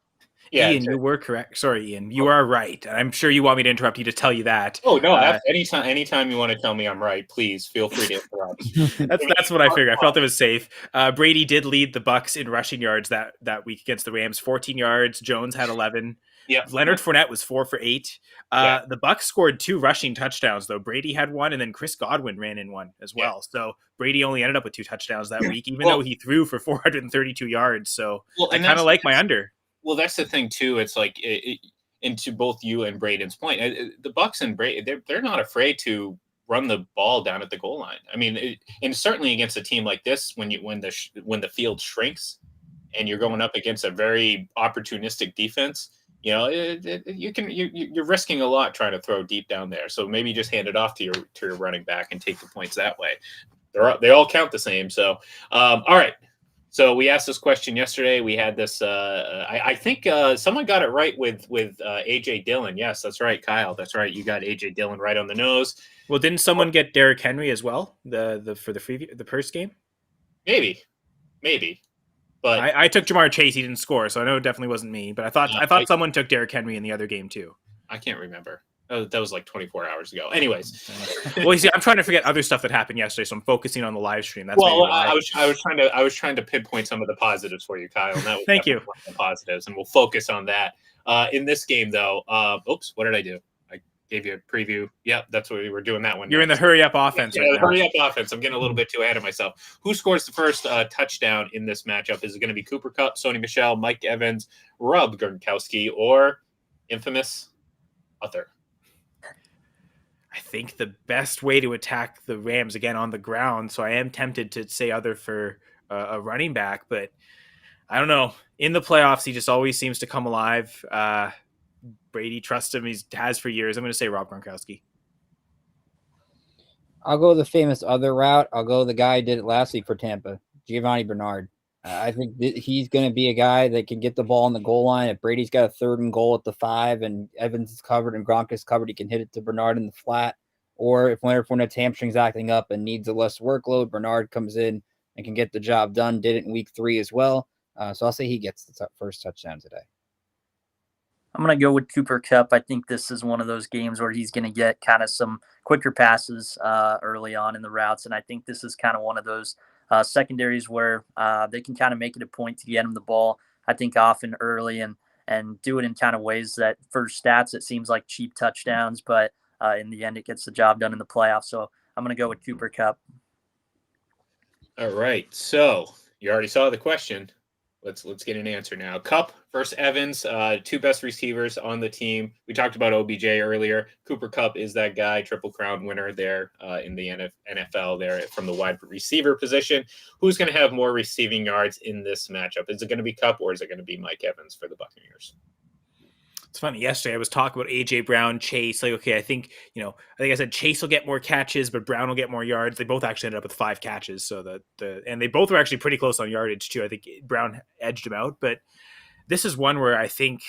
Yeah, Ian, you were correct. Sorry, Ian, you are right. I'm sure you want me to interrupt you to tell you that. Oh no! Anytime you want to tell me I'm right, please feel free to interrupt. That's what I figured. I felt it was safe. Brady did lead the Bucs in rushing yards that week against the Rams, 14 yards. Jones had 11. Yeah. Leonard Fournette was 4 for 8. The Bucs scored 2 rushing touchdowns though. Brady had 1, and then Chris Godwin ran in 1 as well. Yeah. So Brady only ended up with 2 touchdowns that week, even though he threw for 432 yards. So I kind of like my under. Well, that's the thing too. It's like, and to both you and Braden's point, the Bucs and Brady, they're not afraid to run the ball down at the goal line. I mean, and certainly against a team like this, when the field shrinks, and you're going up against a very opportunistic defense, you know, you're risking a lot trying to throw deep down there. So maybe just hand it off to your running back and take the points that way. They all count the same. So, all right. So we asked this question yesterday. We had this. I think someone got it right with AJ Dillon. Yes, that's right, Kyle. That's right. You got AJ Dillon right on the nose. Well, didn't someone get Derrick Henry as well? For the first game. Maybe. But I took Jamar Chase. He didn't score, so I know it definitely wasn't me. But I thought someone took Derrick Henry in the other game too. I can't remember. That was like 24 hours ago. Anyways, well, you see, I'm trying to forget other stuff that happened yesterday, so I'm focusing on the live stream. That's I was trying to pinpoint some of the positives for you, Kyle. And that was Thank you. One of the positives, and we'll focus on that. In this game, though, what did I do? I gave you a preview. Yep, that's what we were doing that one. You're in the hurry up offense right now. Hurry up offense. I'm getting a little bit too ahead of myself. Who scores the first touchdown in this matchup? Is it going to be Cooper Kupp, Sony Michel, Mike Evans, Rob Gronkowski, or infamous Arthur? I think the best way to attack the Rams again on the ground. So I am tempted to say other for a running back, but I don't know. In the playoffs, he just always seems to come alive. Brady trusts him. He has for years. I'm going to say Rob Gronkowski. I'll go the famous other route. I'll go the guy who did it last week for Tampa, Giovanni Bernard. I think he's going to be a guy that can get the ball on the goal line. If Brady's got a 3rd and goal at the 5 and Evans is covered and Gronk is covered, he can hit it to Bernard in the flat. Or if Leonard Fournette's hamstring's acting up and needs a less workload, Bernard comes in and can get the job done. Did it in week 3 as well. So I'll say he gets the first touchdown today. I'm going to go with Cooper Kupp. I think this is one of those games where he's going to get kind of some quicker passes early on in the routes. And I think this is kind of one of those secondaries where they can kind of make it a point to get him the ball, I think, often early and do it in kind of ways that for stats, it seems like cheap touchdowns, but in the end, it gets the job done in the playoffs. So I'm going to go with Cooper Kupp. All right. So you already saw the question. Let's get an answer now. Kupp versus Evans, 2 best receivers on the team. We talked about OBJ earlier. Cooper Kupp is that guy, Triple Crown winner there in the NFL there from the wide receiver position. Who's going to have more receiving yards in this matchup? Is it going to be Kupp or is it going to be Mike Evans for the Buccaneers? It's funny. Yesterday, I was talking about AJ Brown, Chase. Like, okay, I think I said Chase will get more catches, but Brown will get more yards. They both actually ended up with 5 catches. So and they both were actually pretty close on yardage too. I think Brown edged him out, but this is one where I think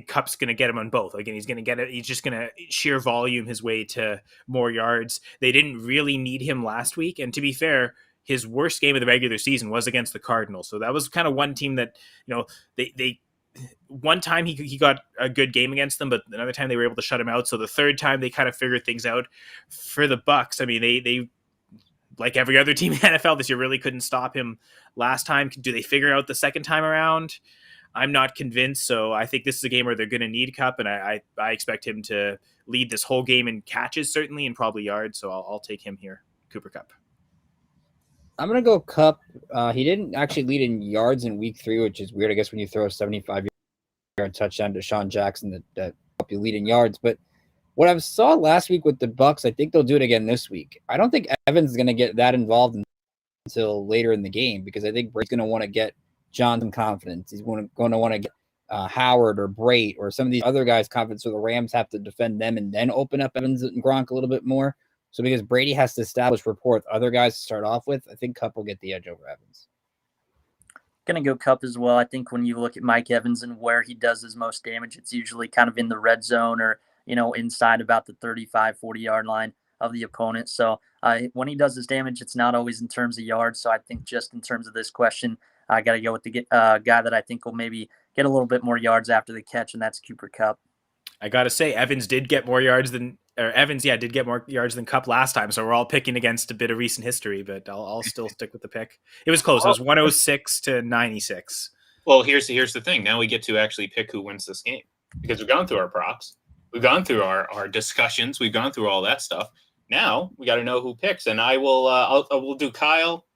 Kupp's going to get him on both. Again, he's going to get it. He's just going to sheer volume his way to more yards. They didn't really need him last week, and to be fair, his worst game of the regular season was against the Cardinals. So that was kind of one team that they. One time he got a good game against them, but another time they were able to shut him out. So the third time they kind of figured things out. For the Bucs, I mean, they like every other team in the NFL this year really couldn't stop him last time. Do they figure out the second time around? I'm not convinced. So I think this is a game where they're going to need Kupp, and I expect him to lead this whole game in catches certainly and probably yards. So I'll take him here, Cooper Kupp. I'm going to go Kupp. He didn't actually lead in yards in week 3, which is weird, I guess, when you throw a 75-yard touchdown to Deshaun Jackson that help you lead in yards. But what I saw last week with the Bucs, I think they'll do it again this week. I don't think Evans is going to get that involved until later in the game because I think Brady's going to want to get John some confidence. He's going to want to get Howard or Brait or some of these other guys confidence, so the Rams have to defend them and then open up Evans and Gronk a little bit more. So because Brady has to establish rapport with other guys to start off with, I think Kupp will get the edge over Evans. Going to go Kupp as well. I think when you look at Mike Evans and where he does his most damage, it's usually kind of in the red zone or, inside about the 35, 40-yard line of the opponent. So when he does his damage, it's not always in terms of yards. So I think just in terms of this question, I got to go with the guy that I think will maybe get a little bit more yards after the catch, and that's Cooper Kupp. I got to say, Evans did get more yards than Kupp last time. So we're all picking against a bit of recent history, but I'll still stick with the pick. It was close. It was 106 to 96. Well, here's the thing. Now we get to actually pick who wins this game because we've gone through our props. We've gone through our discussions. We've gone through all that stuff. Now we got to know who picks, and I will do Kyle,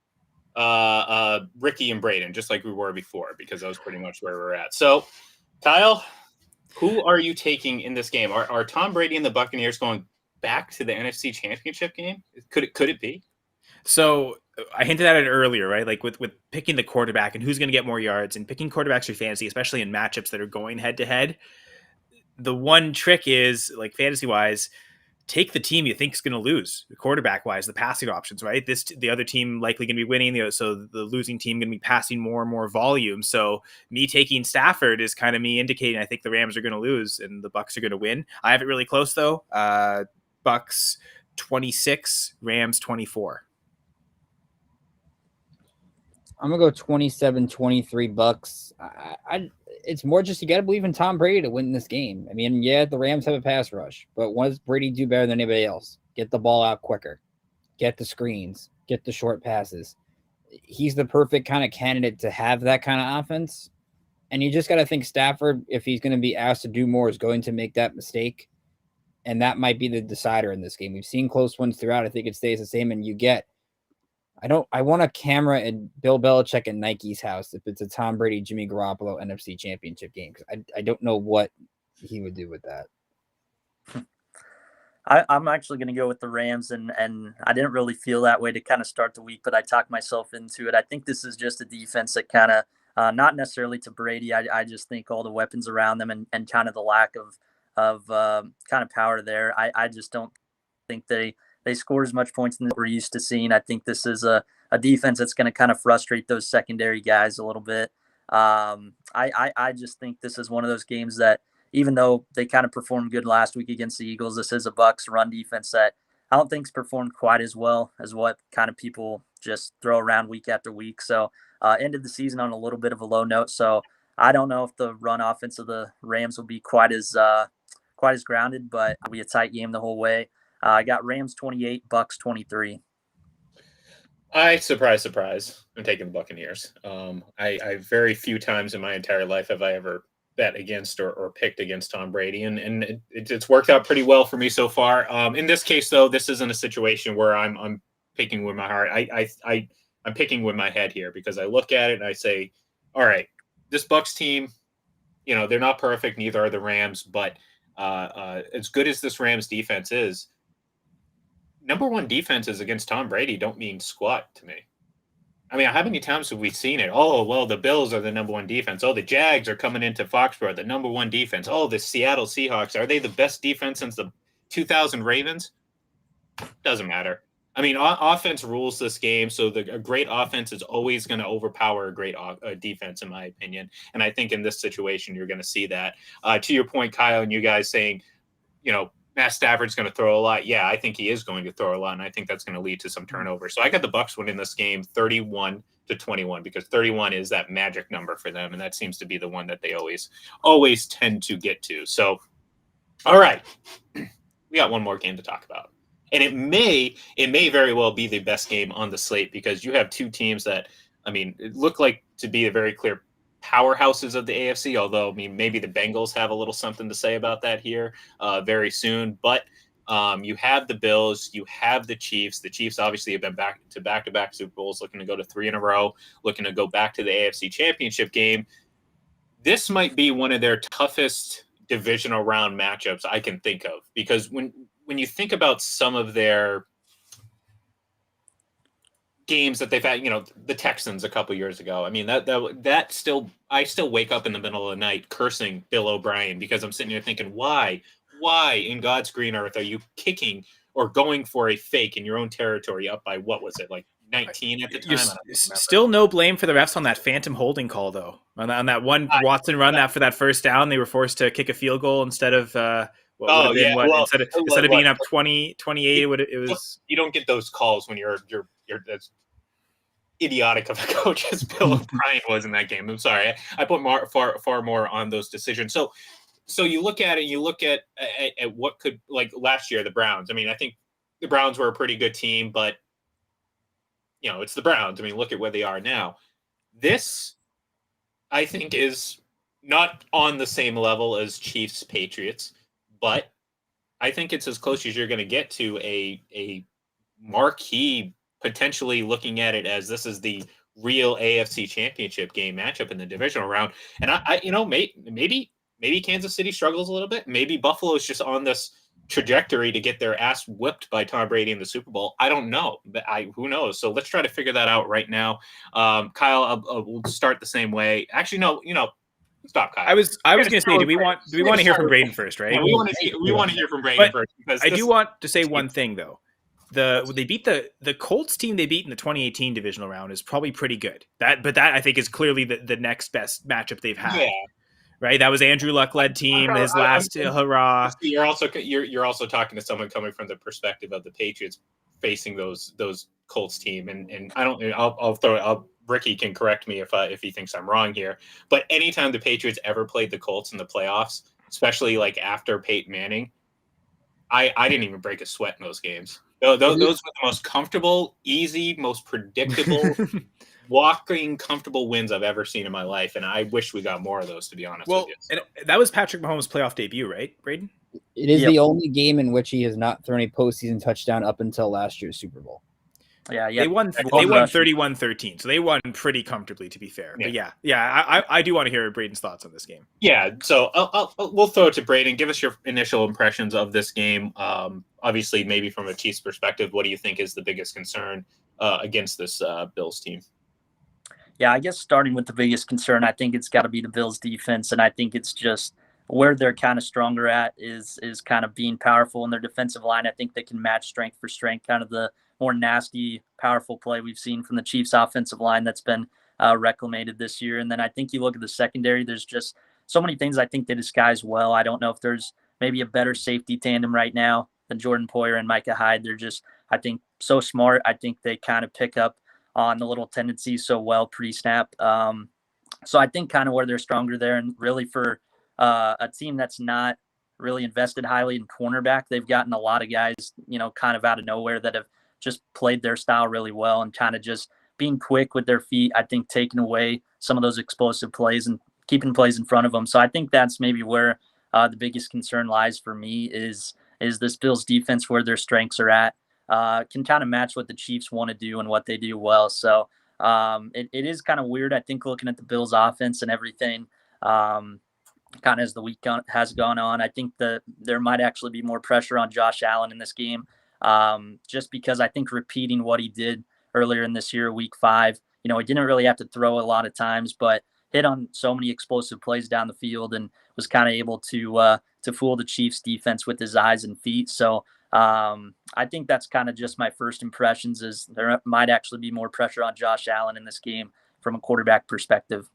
Ricky, and Braden, just like we were before, because that was pretty much where we're at. So, Kyle, who are you taking in this game? Are Tom Brady and the Buccaneers going back to the NFC Championship game? Could it be? So I hinted at it earlier, right? Like with picking the quarterback and who's going to get more yards and picking quarterbacks for fantasy, especially in matchups that are going head to head. The one trick is, like, fantasy wise, take the team you think is going to lose, quarterback wise, the passing options, right? The other team likely going to be winning, so the losing team going to be passing more and more volume. So me taking Stafford is kind of me indicating I think the Rams are going to lose and the Bucs are going to win. I have it really close though. Bucs 26, Rams 24. I'm gonna go 27-23 Bucs. It's more just you got to believe in Tom Brady to win this game. I mean, yeah, the Rams have a pass rush, but what does Brady do better than anybody else? Get the ball out quicker, get the screens, get the short passes. He's the perfect kind of candidate to have that kind of offense. And you just got to think Stafford, if he's going to be asked to do more, is going to make that mistake. And that might be the decider in this game. We've seen close ones throughout. I think it stays the same. And you get, I want a camera at Bill Belichick at Nike's house if it's a Tom Brady, Jimmy Garoppolo NFC Championship game. Because I don't know what he would do with that. I'm actually going to go with the Rams, and I didn't really feel that way to kind of start the week, but I talked myself into it. I think this is just a defense that kind of, not necessarily to Brady. I just think all the weapons around them and kind of the lack of kind of power there. I just don't think they score as much points than we're used to seeing. I think this is a defense that's going to kind of frustrate those secondary guys a little bit. I just think this is one of those games that, even though they kind of performed good last week against the Eagles, this is a Bucs run defense that I don't think's performed quite as well as what kind of people just throw around week after week. So ended the season on a little bit of a low note. So I don't know if the run offense of the Rams will be quite as grounded, but it'll be a tight game the whole way. I got Rams 28, Bucs 23. Surprise, I'm taking the Buccaneers. I very few times in my entire life have I ever bet against or picked against Tom Brady, and it's worked out pretty well for me so far. In this case, though, this isn't a situation where I'm picking with my heart. I'm picking with my head here, because I look at it and I say, all right, this Bucs team, they're not perfect, neither are the Rams, but as good as this Rams defense is, number one defenses against Tom Brady don't mean squat to me. I mean, how many times have we seen it? Oh, well, the Bills are the number one defense. Oh, the Jags are coming into Foxborough, the number one defense. Oh, the Seattle Seahawks, are they the best defense since the 2000 Ravens? Doesn't matter. I mean, offense rules this game, so a great offense is always going to overpower a great defense, in my opinion. And I think in this situation, you're going to see that. To your point, Kyle, and you guys saying, Matt Stafford's going to throw a lot. Yeah, I think he is going to throw a lot, and I think that's going to lead to some turnovers. So I got the Bucs winning this game 31-21, because 31 is that magic number for them, and that seems to be the one that they always tend to get to. So, all right, we got one more game to talk about, and it may very well be the best game on the slate, because you have two teams that, I mean, it look like to be a very clear powerhouses of the AFC, although, I mean, maybe the Bengals have a little something to say about that here very soon. But you have the Bills, you have the Chiefs. The Chiefs obviously have been back-to-back Super Bowls, looking to go to 3 in a row, looking to go back to the AFC Championship game. This might be one of their toughest divisional round matchups I can think of, because when you think about some of their games that they've had, the Texans a couple years ago. I mean, that still, I still wake up in the middle of the night cursing Bill O'Brien, because I'm sitting here thinking, why in God's green earth are you kicking or going for a fake in your own territory up by, what was it, like 19 at the time? Still no blame for the refs on that phantom holding call, though. On that one Watson run, that for that first down, they were forced to kick a field goal instead of instead of being up 20-28, it was. You don't get those calls when you're as idiotic of a coach as Bill O'Brien was in that game. I'm sorry, I put far more on those decisions. So you look at it, you look at what could, like last year, the Browns. I mean, I think the Browns were a pretty good team, but it's the Browns. I mean, look at where they are now. This, I think, is not on the same level as Chiefs Patriots, but I think it's as close as you're going to get to a marquee, potentially looking at it as this is the real AFC Championship game matchup in the divisional round. And I maybe Kansas City struggles a little bit. Maybe Buffalo is just on this trajectory to get their ass whipped by Tom Brady in the Super Bowl. I don't know, but who knows? So let's try to figure that out right now. Kyle, we'll start the same way. Actually, no, stop, Kyle. I was going to say, do we want to hear from Braden first, right? Yeah, we want to hear from Braden first, because I do want to say one thing though. They beat the Colts team they beat in the 2018 divisional round is probably pretty good. That I think is clearly the next best matchup they've had. Yeah. Right, that was Andrew Luck led team, his last hurrah. You're also talking to someone coming from the perspective of the Patriots facing those Colts team, and I'll Ricky can correct me if he thinks I'm wrong here, but anytime the Patriots ever played the Colts in the playoffs, especially like after Peyton Manning, I didn't even break a sweat in those games. Those were the most comfortable, easy, most predictable, walking comfortable wins I've ever seen in my life, and I wish we got more of those, to be honest with you. And that was Patrick Mahomes' playoff debut, right, Braden? It is the only game in which he has not thrown a postseason touchdown up until last year's Super Bowl. Yeah. They won 31-13, so they won pretty comfortably, to be fair. Yeah. But I do want to hear Braden's thoughts on this game. Yeah, so we'll throw it to Braden. Give us your initial impressions of this game. Obviously, maybe from a Chiefs perspective, what do you think is the biggest concern against this Bills team? Yeah, I guess starting with the biggest concern, I think it's got to be the Bills defense, and I think it's just where they're kind of stronger at is kind of being powerful in their defensive line. I think they can match strength for strength, kind of the more nasty, powerful play we've seen from the Chiefs offensive line that's been reclamated this year. And then I think you look at the secondary, there's just so many things I think they disguise well. I don't know if there's maybe a better safety tandem right now than Jordan Poyer and Micah Hyde. They're just, I think, so smart. I think they kind of pick up on the little tendencies so well pre-snap. So I think kind of where they're stronger there, and really for a team that's not really invested highly in cornerback, they've gotten a lot of guys, kind of out of nowhere that have just played their style really well and kind of just being quick with their feet, I think taking away some of those explosive plays and keeping plays in front of them. So I think that's maybe where the biggest concern lies for me is this Bills defense, where their strengths are at, can kind of match what the Chiefs want to do and what they do well. So it is kind of weird, I think, looking at the Bills offense and everything kind of as the week has gone on. I think that there might actually be more pressure on Josh Allen in this game. Just because I think repeating what he did earlier in this year, week 5, he didn't really have to throw a lot of times, but hit on so many explosive plays down the field and was kind of able to fool the Chiefs defense with his eyes and feet. So I think that's kind of just my first impressions, is there might actually be more pressure on Josh Allen in this game from a quarterback perspective.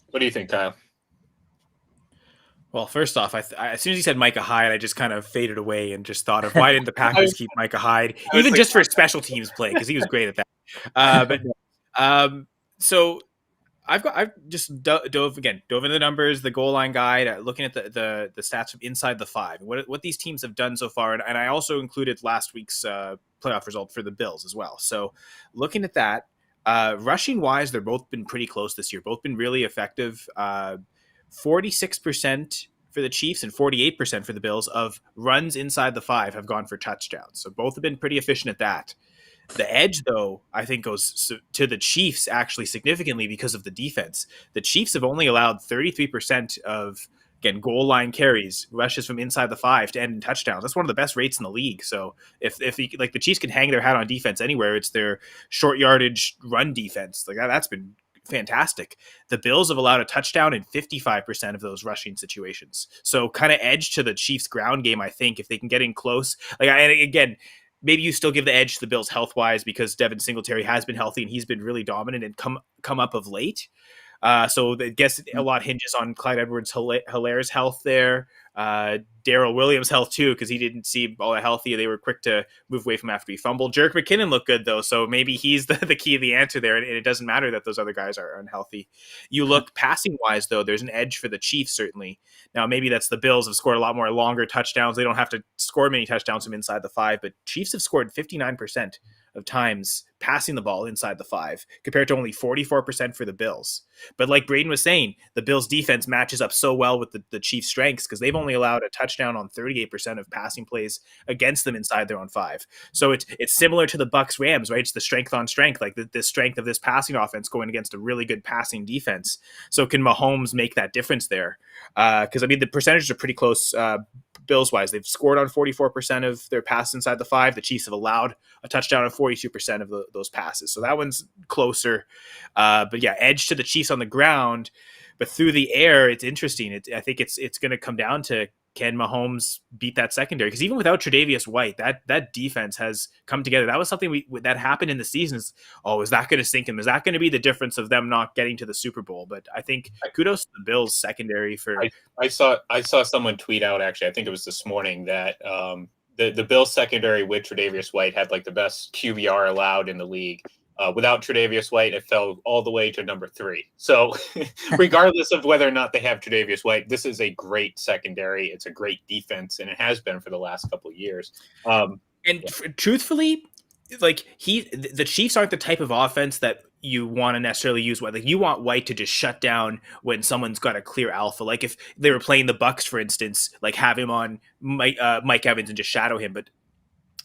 What do you think, Kyle? Well, first off, as soon as he said Micah Hyde, I just kind of faded away and just thought of why didn't the Packers keep Micah Hyde, even just for special teams play, because he was great at that. So I've just dove into the numbers, the goal line guide, looking at the stats from inside the 5, what these teams have done so far, and I also included last week's playoff result for the Bills as well. So looking at that, rushing wise, they're both been pretty close this year, both been really effective. 46% for the Chiefs and 48% for the Bills of runs inside the 5 have gone for touchdowns. So both have been pretty efficient at that. The edge, though, I think goes to the Chiefs actually significantly because of the defense. The Chiefs have only allowed 33% of, again, goal line carries, rushes from inside the 5 to end in touchdowns. That's one of the best rates in the league. So if the Chiefs can hang their hat on defense anywhere, it's their short yardage run defense. That's been fantastic. The Bills have allowed a touchdown in 55% of those rushing situations. So kind of edge to the Chiefs ground game, I think, if they can get in close. And again, maybe you still give the edge to the Bills health-wise because Devin Singletary has been healthy and he's been really dominant and come up of late. So I guess a lot hinges on Clyde Edwards-Hilaire's health there. Darrell Williams' health too, because he didn't seem all that healthy. They were quick to move away from after he fumbled. Jerick McKinnon looked good though, so maybe he's the key of the answer there, and it doesn't matter that those other guys are unhealthy. You look passing-wise though, there's an edge for the Chiefs certainly. Now maybe that's the Bills have scored a lot more longer touchdowns. They don't have to score many touchdowns from inside the 5, but Chiefs have scored 59% of times passing the ball inside the 5 compared to only 44% for the Bills. But like Braden was saying, the Bills defense matches up so well with the Chiefs strengths because they've only allowed a touchdown on 38% of passing plays against them inside their own 5. So it's similar to the Bucs Rams, right? It's the strength on strength, like the strength of this passing offense going against a really good passing defense. So can Mahomes make that difference there? Because the percentages are pretty close. Bills wise, they've scored on 44% of their passes inside the 5. The Chiefs have allowed a touchdown on 42% of those passes. So that one's closer. But yeah, edge to the Chiefs on the ground, but through the air, it's interesting. I think it's going to come down to, can Mahomes beat that secondary? Because even without Tre'Davious White, that defense has come together. That was something that happened in the season. Is that going to sink them? Is that going to be the difference of them not getting to the Super Bowl? But I think kudos to the Bills secondary for. I saw someone tweet out, actually, I think it was this morning, that the Bills secondary with Tre'Davious White had like the best QBR allowed in the league. Without Tre'Davious White, it fell all the way to number 3. So regardless of whether or not they have Tre'Davious White, this is a great secondary. It's a great defense, and it has been for the last couple of years. Truthfully, like the Chiefs aren't the type of offense that you want to necessarily use White. Like you want White to just shut down when someone's got a clear alpha. Like if they were playing the Bucs, for instance, like have him on Mike Evans and just shadow him. But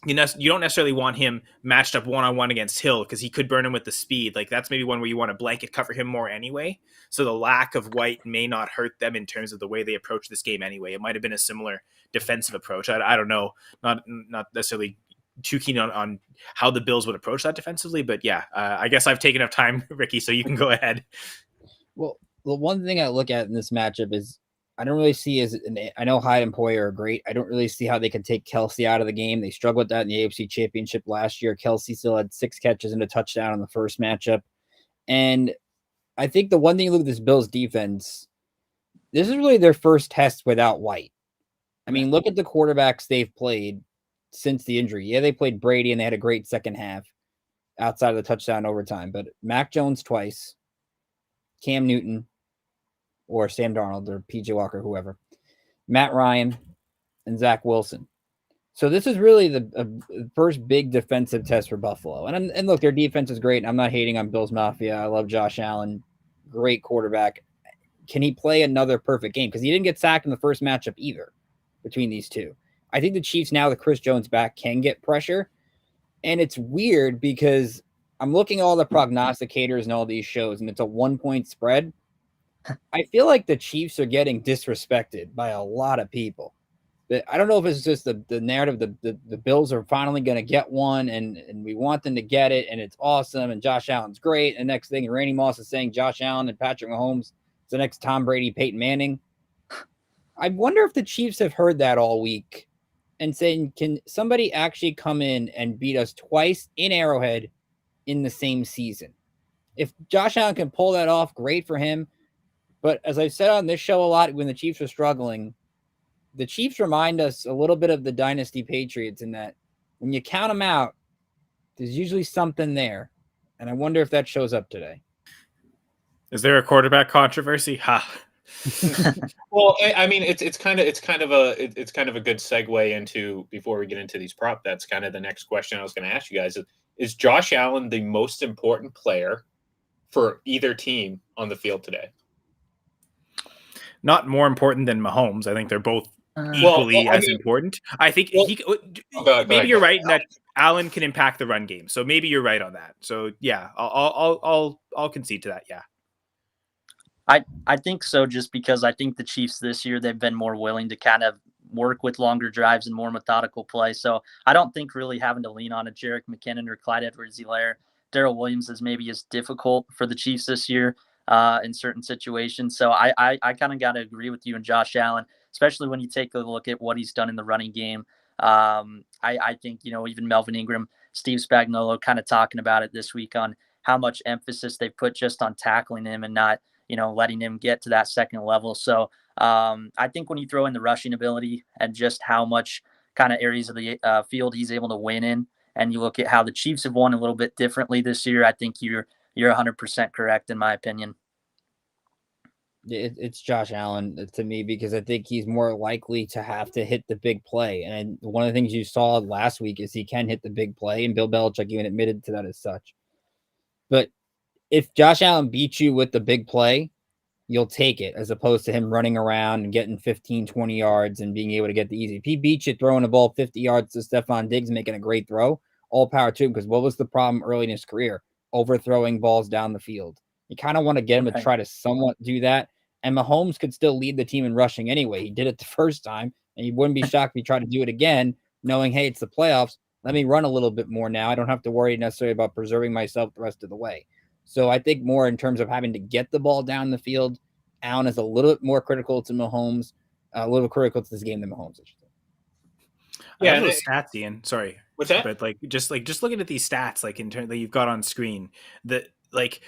you don't necessarily want him matched up one-on-one against Hill because he could burn him with the speed. Like that's maybe one where you want to blanket cover him more anyway. So the lack of White may not hurt them in terms of the way they approach this game anyway. It might have been a similar defensive approach. I don't know. Not necessarily too keen on how the Bills would approach that defensively. But yeah, I guess I've taken up time, Ricky, so you can go ahead. Well, the one thing I look at in this matchup is I don't really see I know Hyde and Poyer are great. I don't really see how they can take Kelsey out of the game. They struggled with that in the AFC Championship last year. Kelsey still had 6 catches and a touchdown in the first matchup. And I think the one thing you look at this Bills defense, this is really their first test without White. I mean, look at the quarterbacks they've played since the injury. Yeah, they played Brady and they had a great second half outside of the touchdown overtime. But Mac Jones twice, Cam Newton, or Sam Darnold or PJ Walker, whoever, Matt Ryan, and Zach Wilson. So this is really the first big defensive test for Buffalo. And look, their defense is great. I'm not hating on Bills Mafia. I love Josh Allen. Great quarterback. Can he play another perfect game? Because he didn't get sacked in the first matchup either between these two. I think the Chiefs, now that Chris Jones back, can get pressure. And it's weird because I'm looking at all the prognosticators and all these shows, and it's a 1-point spread. I feel like the Chiefs are getting disrespected by a lot of people. I don't know if it's just the narrative. The Bills are finally going to get one, and we want them to get it, and it's awesome, and Josh Allen's great. And next thing, Randy Moss is saying Josh Allen and Patrick Mahomes is the next Tom Brady, Peyton Manning. I wonder if the Chiefs have heard that all week and saying, can somebody actually come in and beat us twice in Arrowhead in the same season? If Josh Allen can pull that off, great for him. But as I've said on this show a lot, when the Chiefs are struggling, the Chiefs remind us a little bit of the Dynasty Patriots in that when you count them out, there's usually something there. And I wonder if that shows up today. Is there a quarterback controversy? Ha. Well, I mean, it's kind of a good segue into, before we get into these prop bets, kind of the next question I was going to ask you guys is Josh Allen the most important player for either team on the field today? Not more important than Mahomes. I think they're both equally as important. I think maybe you're right in that Allen can impact the run game. So maybe you're right on that. So yeah, I'll concede to that. Yeah. I think so, just because I think the Chiefs this year, they've been more willing to kind of work with longer drives and more methodical play. So I don't think really having to lean on a Jerick McKinnon or Clyde Edwards-Helaire, Darrell Williams is maybe as difficult for the Chiefs this year in certain situations. So I kind of got to agree with you and Josh Allen, especially when you take a look at what he's done in the running game. I think, even Melvin Ingram, Steve Spagnuolo kind of talking about it this week on how much emphasis they put just on tackling him and not, letting him get to that second level. So I think when you throw in the rushing ability and just how much kind of areas of the field he's able to win in, and you look at how the Chiefs have won a little bit differently this year, I think you're 100% correct in my opinion. It's Josh Allen to me, because I think he's more likely to have to hit the big play. And one of the things you saw last week is he can hit the big play, and Bill Belichick even admitted to that as such. But if Josh Allen beats you with the big play, you'll take it, as opposed to him running around and getting 15, 20 yards and being able to get the easy. If he beats you throwing the ball 50 yards to Stephon Diggs, making a great throw, all power to him, because what was the problem early in his career? Overthrowing balls down the field. You kind of want to get him to try to somewhat do that. And Mahomes could still lead the team in rushing anyway. He did it the first time, and you wouldn't be shocked if he tried to do it again, knowing, hey, it's the playoffs. Let me run a little bit more now. I don't have to worry necessarily about preserving myself the rest of the way. So I think more in terms of having to get the ball down the field, Allen is a little bit more critical to Mahomes, a little critical to this game than Mahomes, I should say. Yeah, those stats, Ian. Sorry. What's that? But just looking at these stats, like in terms that you've got on screen, that like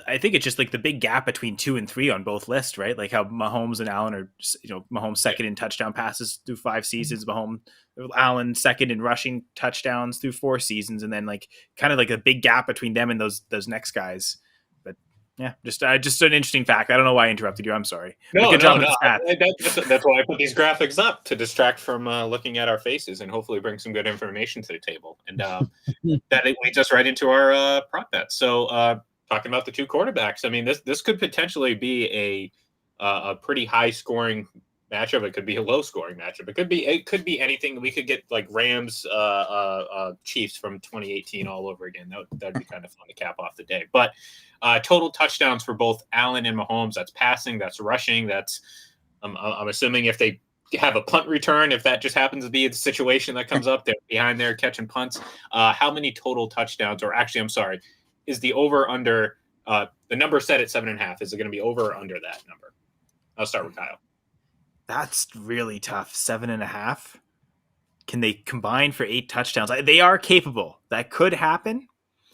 I think it's just like the big gap between 2 and 3 on both lists, right? Like how Mahomes and Allen are, Mahomes second in touchdown passes through 5 seasons, Allen second in rushing touchdowns through 4 seasons, and then like kind of like a big gap between them and those next guys. But yeah, just an interesting fact. I don't know why I interrupted you. I'm sorry. No. That's why I put these graphics up, to distract from looking at our faces and hopefully bring some good information to the table. And that leads us right into our prop bet. So talking about the two quarterbacks, I mean, this could potentially be a pretty high scoring matchup. It could be a low scoring matchup. It could be anything. We could get like Rams Chiefs from 2018 all over again. That'd be kind of fun to cap off the day. But total touchdowns for both Allen and Mahomes. That's passing. That's rushing. That's I'm assuming if they have a punt return, if that just happens to be the situation that comes up, they're behind there catching punts. How many total touchdowns? Or actually, I'm sorry. Is the over under the number set at 7.5? Is it going to be over or under that number? I'll start with Kyle. That's really tough. 7.5. Can they combine for 8 touchdowns? They are capable. That could happen.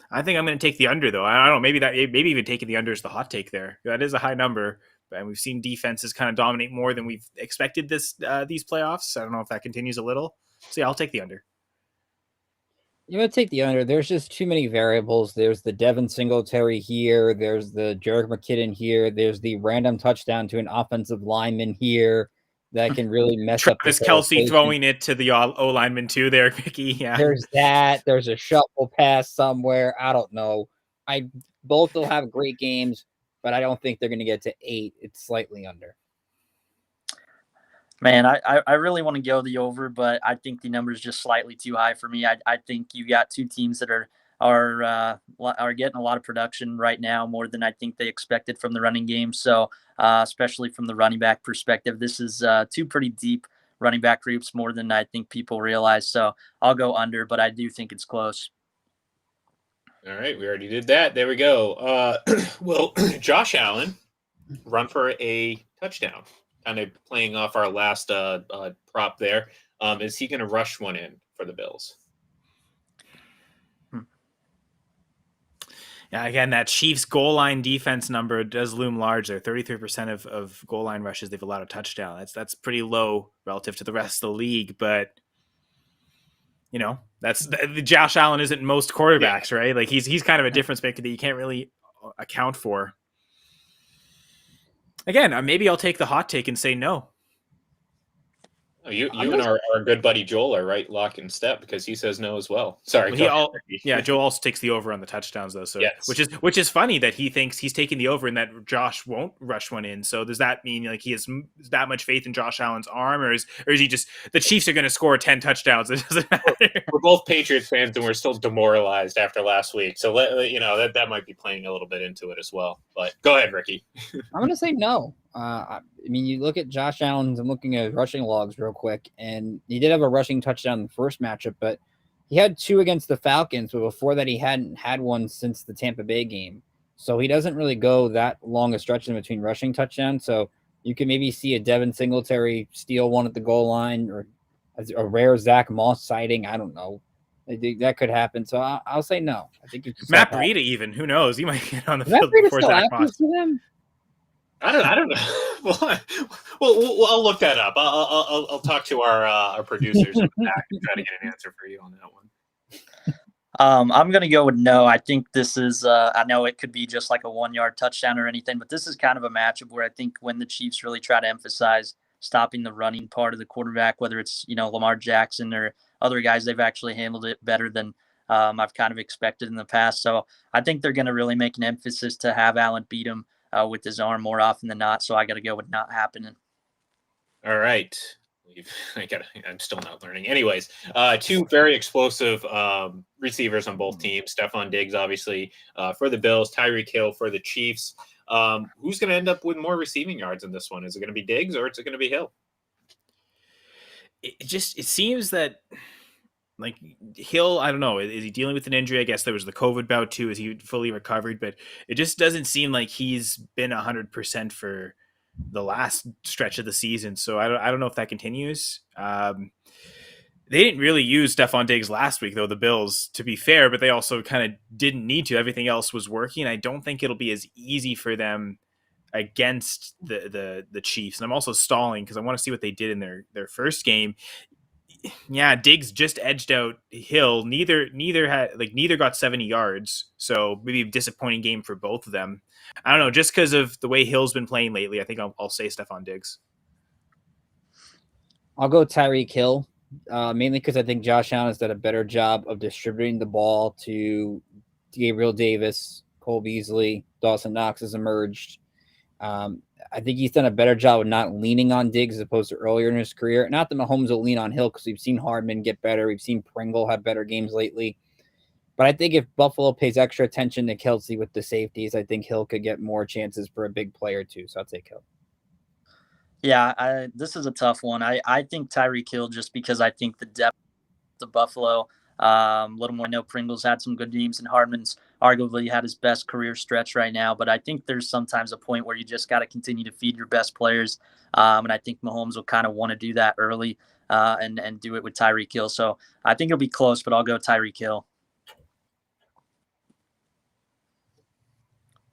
I think I'm going to take the under, though. I don't know. Maybe even taking the under is the hot take there. That is a high number, and we've seen defenses kind of dominate more than we've expected these playoffs. I don't know if that continues a little. So yeah, I'll take the under. You're going to take the under. There's just too many variables. There's the Devin Singletary here. There's the Jerick McKinnon here. There's the random touchdown to an offensive lineman here that can really mess up. Travis Kelce throwing it to the O lineman too there, Mickey. Yeah. There's that. There's a shuffle pass somewhere. I don't know. Both will have great games, but I don't think they're going to get to 8. It's slightly under. Man, I really want to go the over, but I think the number is just slightly too high for me. I think you got two teams that are getting a lot of production right now, more than I think they expected from the running game. So especially from the running back perspective, this is two pretty deep running back groups, more than I think people realize. So I'll go under, but I do think it's close. All right, we already did that. There we go. Well, Josh Allen run for a touchdown. Kind of playing off our last prop there. Is he going to rush one in for the Bills? Yeah, again, that Chiefs goal line defense number does loom large there. 33% of goal line rushes, they've allowed a touchdown. That's pretty low relative to the rest of the league, but that's Josh Allen isn't most quarterbacks, right? Like he's kind of a difference maker that you can't really account for. Again, maybe I'll take the hot take and say no. You and our good buddy Joel are right lock and step, because he says no as well. Sorry. Joel also takes the over on the touchdowns though. So yes. which is funny that he thinks he's taking the over and that Josh won't rush one in. So does that mean like he has that much faith in Josh Allen's arm, or is he just the Chiefs are going to score 10 touchdowns? It doesn't matter. We're both Patriots fans and we're still demoralized after last week. So that might be playing a little bit into it as well. But go ahead, Ricky. I'm going to say no. I mean, you look at Josh Allen's. I'm looking at rushing logs real quick, and he did have a rushing touchdown in the first matchup, but he had 2 against the Falcons, but before that he hadn't had one since the Tampa Bay game. So he doesn't really go that long a stretch in between rushing touchdowns. So you can maybe see a Devin Singletary steal one at the goal line, or a rare Zach Moss sighting. I don't know. That could happen. So I'll say no. I think it's Matt Breida even. Who knows? He might get on the field before Zach Moss. I don't know. Well, I'll look that up. I'll talk to our producers in the back and try to get an answer for you on that one. I'm going to go with no. I think this is I know it could be just like a 1-yard touchdown or anything, but this is kind of a matchup where I think when the Chiefs really try to emphasize stopping the running part of the quarterback, whether it's, Lamar Jackson or other guys, they've actually handled it better than I've kind of expected in the past. So I think they're going to really make an emphasis to have Allen beat him with his arm more often than not. So I got to go with not happening. All right. I'm still not learning. Anyways, 2 very explosive receivers on both teams. Stephon Diggs, obviously, for the Bills. Tyreek Hill for the Chiefs. Who's going to end up with more receiving yards in this one? Is it going to be Diggs or is it going to be Hill? It seems that like Hill, I don't know. Is he dealing with an injury? I guess there was the COVID bout too. Is he fully recovered? But it just doesn't seem like he's been 100% for the last stretch of the season. So I don't know if that continues. They didn't really use Stephon Diggs last week, though, the Bills, to be fair, but they also kind of didn't need to. Everything else was working. I don't think it'll be as easy for them against the Chiefs. And I'm also stalling because I want to see what they did in their first game. Yeah, Diggs just edged out Hill. Neither got 70 yards. So maybe a disappointing game for both of them. I don't know, just because of the way Hill's been playing lately, I think I'll say Stephon Diggs. I'll go Tyreek Hill, mainly because I think Josh Allen has done a better job of distributing the ball to Gabriel Davis, Cole Beasley, Dawson Knox has emerged. I think he's done a better job of not leaning on Diggs as opposed to earlier in his career. Not that Mahomes will lean on Hill because we've seen Hardman get better. We've seen Pringle have better games lately. But I think if Buffalo pays extra attention to Kelsey with the safeties, I think Hill could get more chances for a big player too. So I'll take Hill. Yeah, this is a tough one. I think Tyreek Hill just because I think the depth of Buffalo, a little more. I know Pringle's had some good games and Hardman's arguably had his best career stretch right now. But I think there's sometimes a point where you just got to continue to feed your best players. And I think Mahomes will kind of want to do that early and do it with Tyreek Hill. So I think it'll be close, but I'll go Tyreek Hill.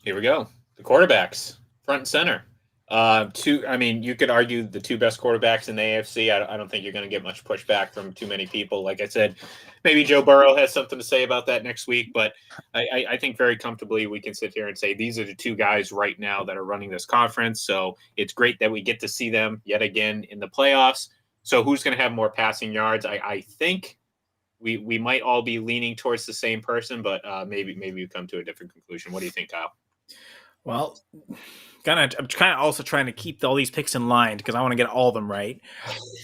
Here we go. The quarterbacks, front and center. You could argue the two best quarterbacks in the AFC. I don't think you're going to get much pushback from too many people. Like I said, maybe Joe Burrow has something to say about that next week, but I think very comfortably we can sit here and say these are the two guys right now that are running this conference. So it's great that we get to see them yet again in the playoffs. So who's going to have more passing yards? I think we might all be leaning towards the same person, but maybe we come to a different conclusion. What do you think, Kyle? Well, I'm kind of also trying to keep all these picks in line because I want to get all of them right.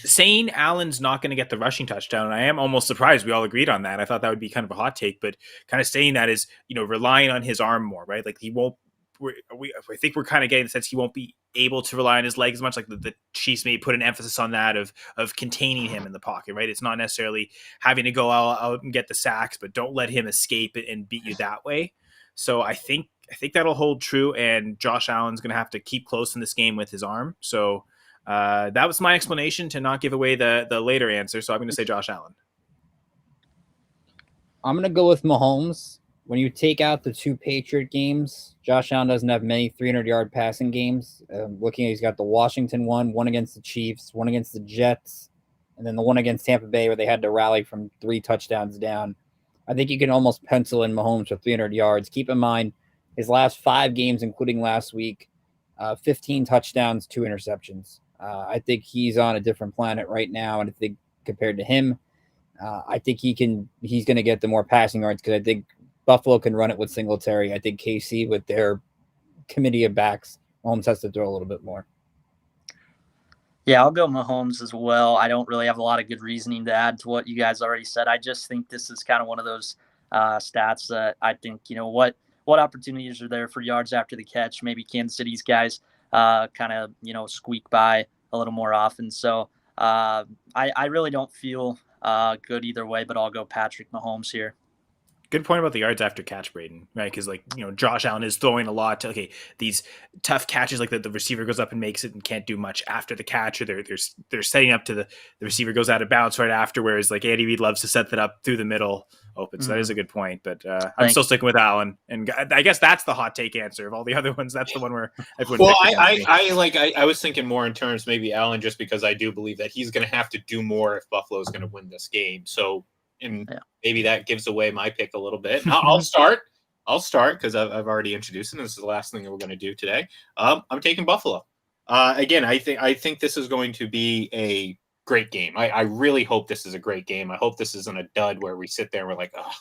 Saying Allen's not going to get the rushing touchdown, I am almost surprised we all agreed on that. I thought that would be kind of a hot take, but kind of saying that is, relying on his arm more, right? Like he won't. I think we're kind of getting the sense he won't be able to rely on his legs as much. Like the Chiefs may put an emphasis on that of containing him in the pocket, right? It's not necessarily having to go out and get the sacks, but don't let him escape and beat you that way. So I think that'll hold true, and Josh Allen's going to have to keep close in this game with his arm. So that was my explanation to not give away the later answer. So I'm going to say Josh Allen. I'm going to go with Mahomes. When you take out the two Patriot games, Josh Allen doesn't have many 300-yard passing games. Looking at, he's got the Washington one against the Chiefs, one against the Jets, and then the one against Tampa Bay where they had to rally from 3 touchdowns down. I think you can almost pencil in Mahomes for 300 yards. Keep in mind, his last 5 games, including last week, 15 touchdowns, 2 interceptions. I think he's on a different planet right now, and I think compared to him, I think he's going to get the more passing yards because I think Buffalo can run it with Singletary. I think KC, with their committee of backs, Mahomes has to throw a little bit more. Yeah, I'll go Mahomes as well. I don't really have a lot of good reasoning to add to what you guys already said. I just think this is kind of one of those stats that I think, what opportunities are there for yards after the catch? Maybe Kansas City's guys kind of, squeak by a little more often. So I really don't feel good either way, but I'll go Patrick Mahomes here. Good point about the yards after catch, Braden, right? Because Josh Allen is throwing a lot to these tough catches, like the receiver goes up and makes it and can't do much after the catch, or they're setting up to the receiver goes out of bounds right after. Whereas like Andy Reid loves to set that up through the middle open. So that is a good point. But I'm still sticking with Allen, and I guess that's the hot take answer of all the other ones. That's the one where everyone. Well, I was thinking more in terms maybe Allen, just because I do believe that he's going to have to do more if Buffalo is going to win this game. So. And maybe that gives away my pick a little bit. I'll start because I've already introduced it. This is the last thing that we're going to do today. I'm taking Buffalo. Again, I think this is going to be a great game. I really hope this is a great game. I hope this isn't a dud where we sit there and we're like, oh,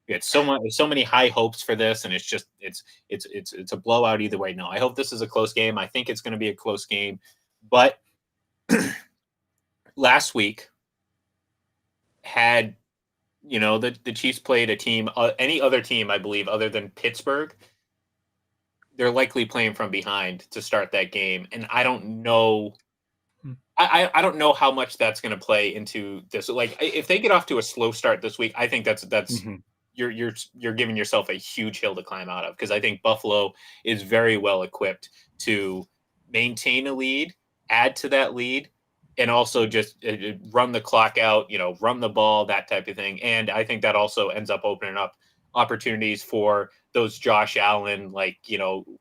we had so many high hopes for this, and it's a blowout either way. No, I hope this is a close game. I think it's going to be a close game, but last week had. The Chiefs played a team, any other team, I believe, other than Pittsburgh, they're likely playing from behind to start that game. And I don't know. I don't know how much that's going to play into this. Like, if they get off to a slow start this week, I think that's you're giving yourself a huge hill to climb out of, because I think Buffalo is very well equipped to maintain a lead, add to that lead, and also just run the clock out, run the ball, that type of thing. And I think that also ends up opening up opportunities for those Josh Allen,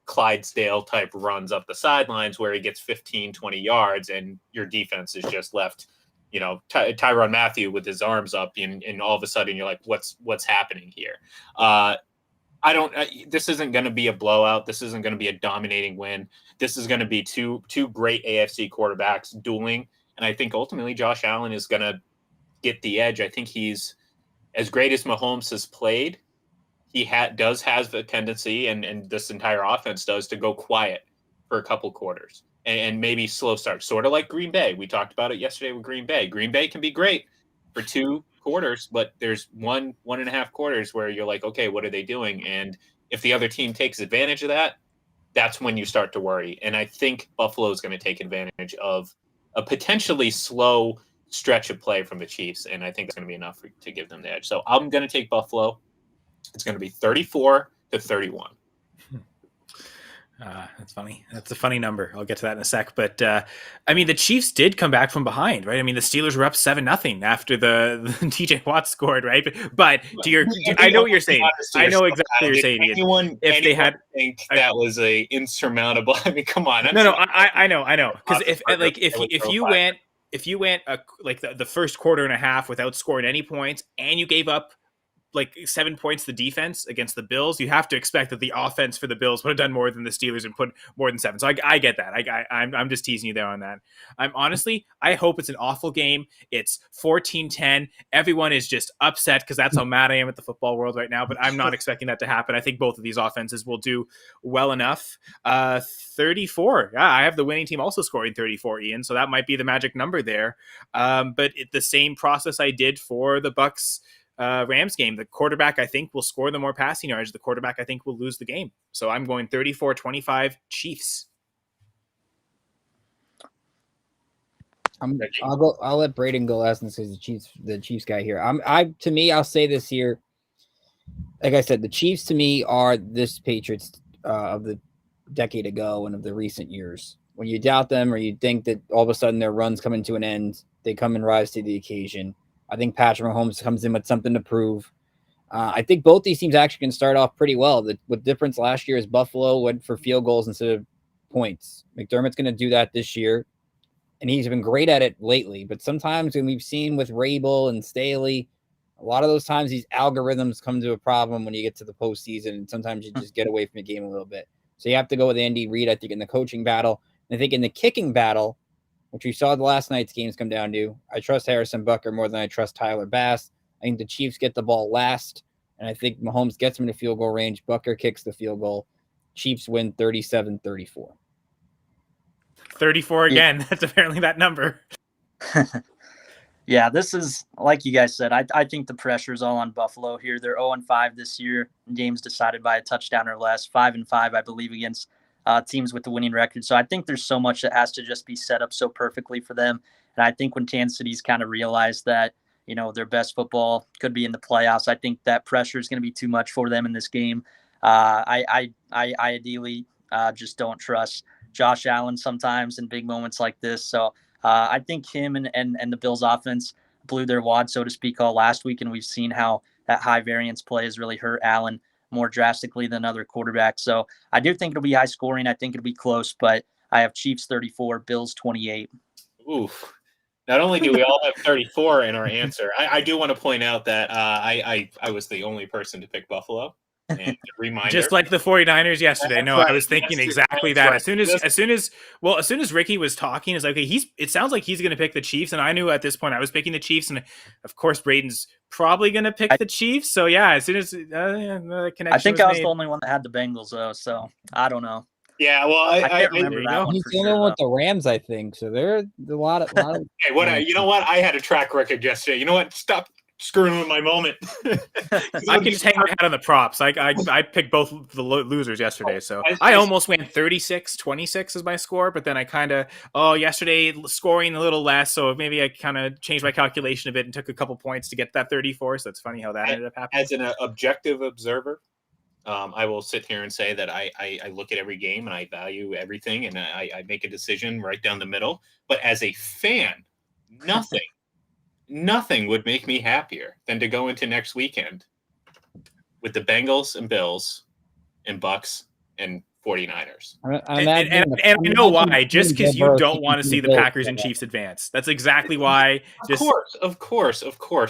Clydesdale type runs up the sidelines where he gets 15, 20 yards and your defense is just left, Tyrann Mathieu with his arms up and all of a sudden you're like, what's happening here? This isn't going to be a blowout. This isn't going to be a dominating win. This is going to be two great AFC quarterbacks dueling. And I think ultimately Josh Allen is going to get the edge. I think he's as great as Mahomes has played. He has the tendency, and this entire offense does, to go quiet for a couple quarters and maybe slow start, sort of like Green Bay. We talked about it yesterday with Green Bay. Green Bay can be great for 2 quarters, but there's 1.5 quarters where you're like, okay, what are they doing? And if the other team takes advantage of that, that's when you start to worry. And I think Buffalo is going to take advantage of a potentially slow stretch of play from the Chiefs, and I think it's going to be enough to give them the edge. So I'm going to take Buffalo. It's going to be 34-31. That's funny. That's a funny number. I'll get to that in a sec. But the Chiefs did come back from behind, right? I mean, the Steelers were up 7-0 after the TJ Watt scored, right? But I know what you're saying. I know exactly what you're saying. Anyone think that was a insurmountable? I mean, come on. I know. Because if you went the first quarter and a half without scoring any points, and you gave up 7 points to the defense against the Bills, you have to expect that the offense for the Bills would have done more than the Steelers and put more than 7. So I get that. I'm just teasing you there on that. I hope it's an awful game. It's 14-10. Everyone is just upset because that's how mad I am at the football world right now, but I'm not expecting that to happen. I think both of these offenses will do well enough. 34. Yeah, I have the winning team also scoring 34, Ian, so that might be the magic number there. But the same process I did for the Bucs Rams game. The quarterback, I think, will score the more passing yards. The quarterback, I think, will lose the game. So I'm going 34-25 Chiefs. I'll let Braden go last and say the Chiefs guy here. I'll say this here. Like I said, the Chiefs to me are this Patriots of the decade ago and of the recent years. When you doubt them or you think that all of a sudden their run's coming to an end, they come and rise to the occasion. I think Patrick Mahomes comes in with something to prove. I think both these teams actually can start off pretty well. The difference last year is Buffalo went for field goals instead of points. McDermott's going to do that this year, and he's been great at it lately. But sometimes when we've seen with Rabel and Staley, a lot of those times these algorithms come to a problem when you get to the postseason, and sometimes you just get away from the game a little bit. So you have to go with Andy Reid, I think, in the coaching battle. And I think in the kicking battle, which we saw the last night's games come down to, I trust Harrison Butker more than I trust Tyler Bass. I think the Chiefs get the ball last, and I think Mahomes gets them to field goal range. Butker kicks the field goal. Chiefs win 37-34. 34 again. Yeah. That's apparently that number. Yeah, this is, like you guys said, I think the pressure is all on Buffalo here. They're 0-5 this year. Games decided by a touchdown or less. 5-5, I believe, against teams with the winning record. So I think there's so much that has to just be set up so perfectly for them. And I think when Kansas City's kind of realized that, their best football could be in the playoffs, I think that pressure is going to be too much for them in this game. I ideally just don't trust Josh Allen sometimes in big moments like this. So I think him and the Bills offense blew their wad, so to speak, all last week. And we've seen how that high variance play has really hurt Allen more drastically than other quarterbacks. So I do think it'll be high scoring. I think it'll be close, but I have Chiefs 34, Bills 28. Oof. Not only do we all have 34 in our answer, I do want to point out that I was the only person to pick Buffalo. And reminder, just like the 49ers yesterday. No, right. I was thinking exactly that. Right. As soon as Ricky was talking, it's like, okay, it sounds like he's going to pick the Chiefs, and I knew at this point I was picking the Chiefs, and of course Braden's probably going to pick the Chiefs. So yeah, as soon as the connection, I think I was the only one that had the Bengals though, so I don't know. Yeah, well, I can't remember that one. He's the only one with the Rams, I think. So there are a lot of. Hey, you know what? I had a track record yesterday. You know what? Stop screwing with my moment. I can just hang my hat on the props. I picked both the losers yesterday, so I almost went 36-26 as my score, but then I kind of yesterday scoring a little less, so maybe I kind of changed my calculation a bit and took a couple points to get that 34. So it's funny how that ended up happening. As an objective observer, I will sit here and say that I look at every game and I value everything, and I make a decision right down the middle. But as a fan, nothing would make me happier than to go into next weekend with the Bengals and Bills and Bucs and 49ers. And I know why. Just because you don't want to see the Packers and Chiefs advance. That's exactly why. Of course,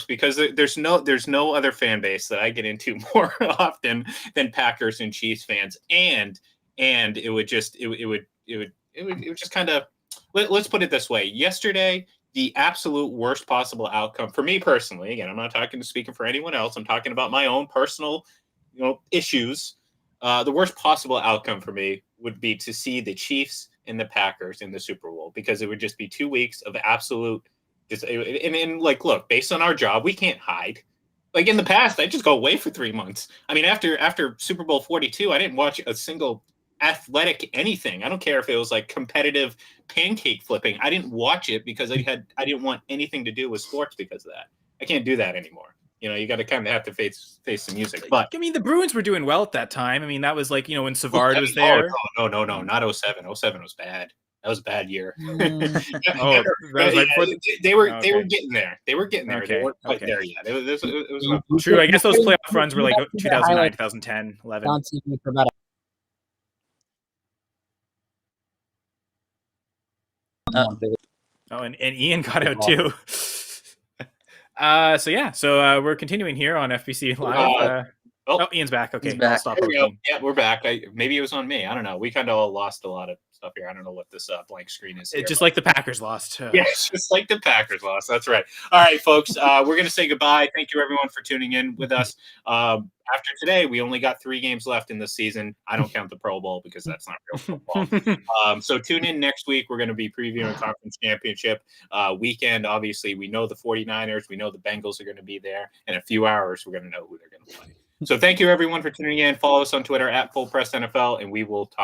because there's no other fan base that I get into more often than Packers and Chiefs fans, and it would just kind of, let's put it this way. Yesterday, the absolute worst possible outcome for me personally, again, I'm not speaking for anyone else. I'm talking about my own personal, issues. The worst possible outcome for me would be to see the Chiefs and the Packers in the Super Bowl, because it would just be 2 weeks of absolute. And look, based on our job, we can't hide. Like in the past, I just go away for 3 months. I mean, after Super Bowl 42, I didn't watch a single athletic anything. I don't care if it was like competitive pancake flipping. I didn't watch it because I didn't want anything to do with sports because of that. I can't do that anymore. You got to kind of have to face the music. But I mean, the Bruins were doing well at that time. I mean, that was like, when Savard was there. No, not 07. 07 was bad. That was a bad year. That was right before they were getting there. They were getting there. Okay. They weren't quite there yet. It was true. I guess those playoff runs were like 2009, 2010, 11. And Ian got out too. So we're continuing here on FPC Live. Ian's back. Okay, back. I'll stop. Yeah, we're back. Maybe it was on me. I don't know. We kind of all lost a lot of stuff here. I don't know what this blank screen is. It's just like the Packers lost. Yeah, it's just like the Packers lost. That's right. All right, folks. We're going to say goodbye. Thank you, everyone, for tuning in with us. After today, we only got 3 games left in this season. I don't count the Pro Bowl because that's not real football. So tune in next week. We're going to be previewing conference championship weekend. Obviously, we know the 49ers. We know the Bengals are going to be there. In a few hours, we're going to know who they're going to play. So thank you, everyone, for tuning in. Follow us on Twitter @FullPressNFL, and we will talk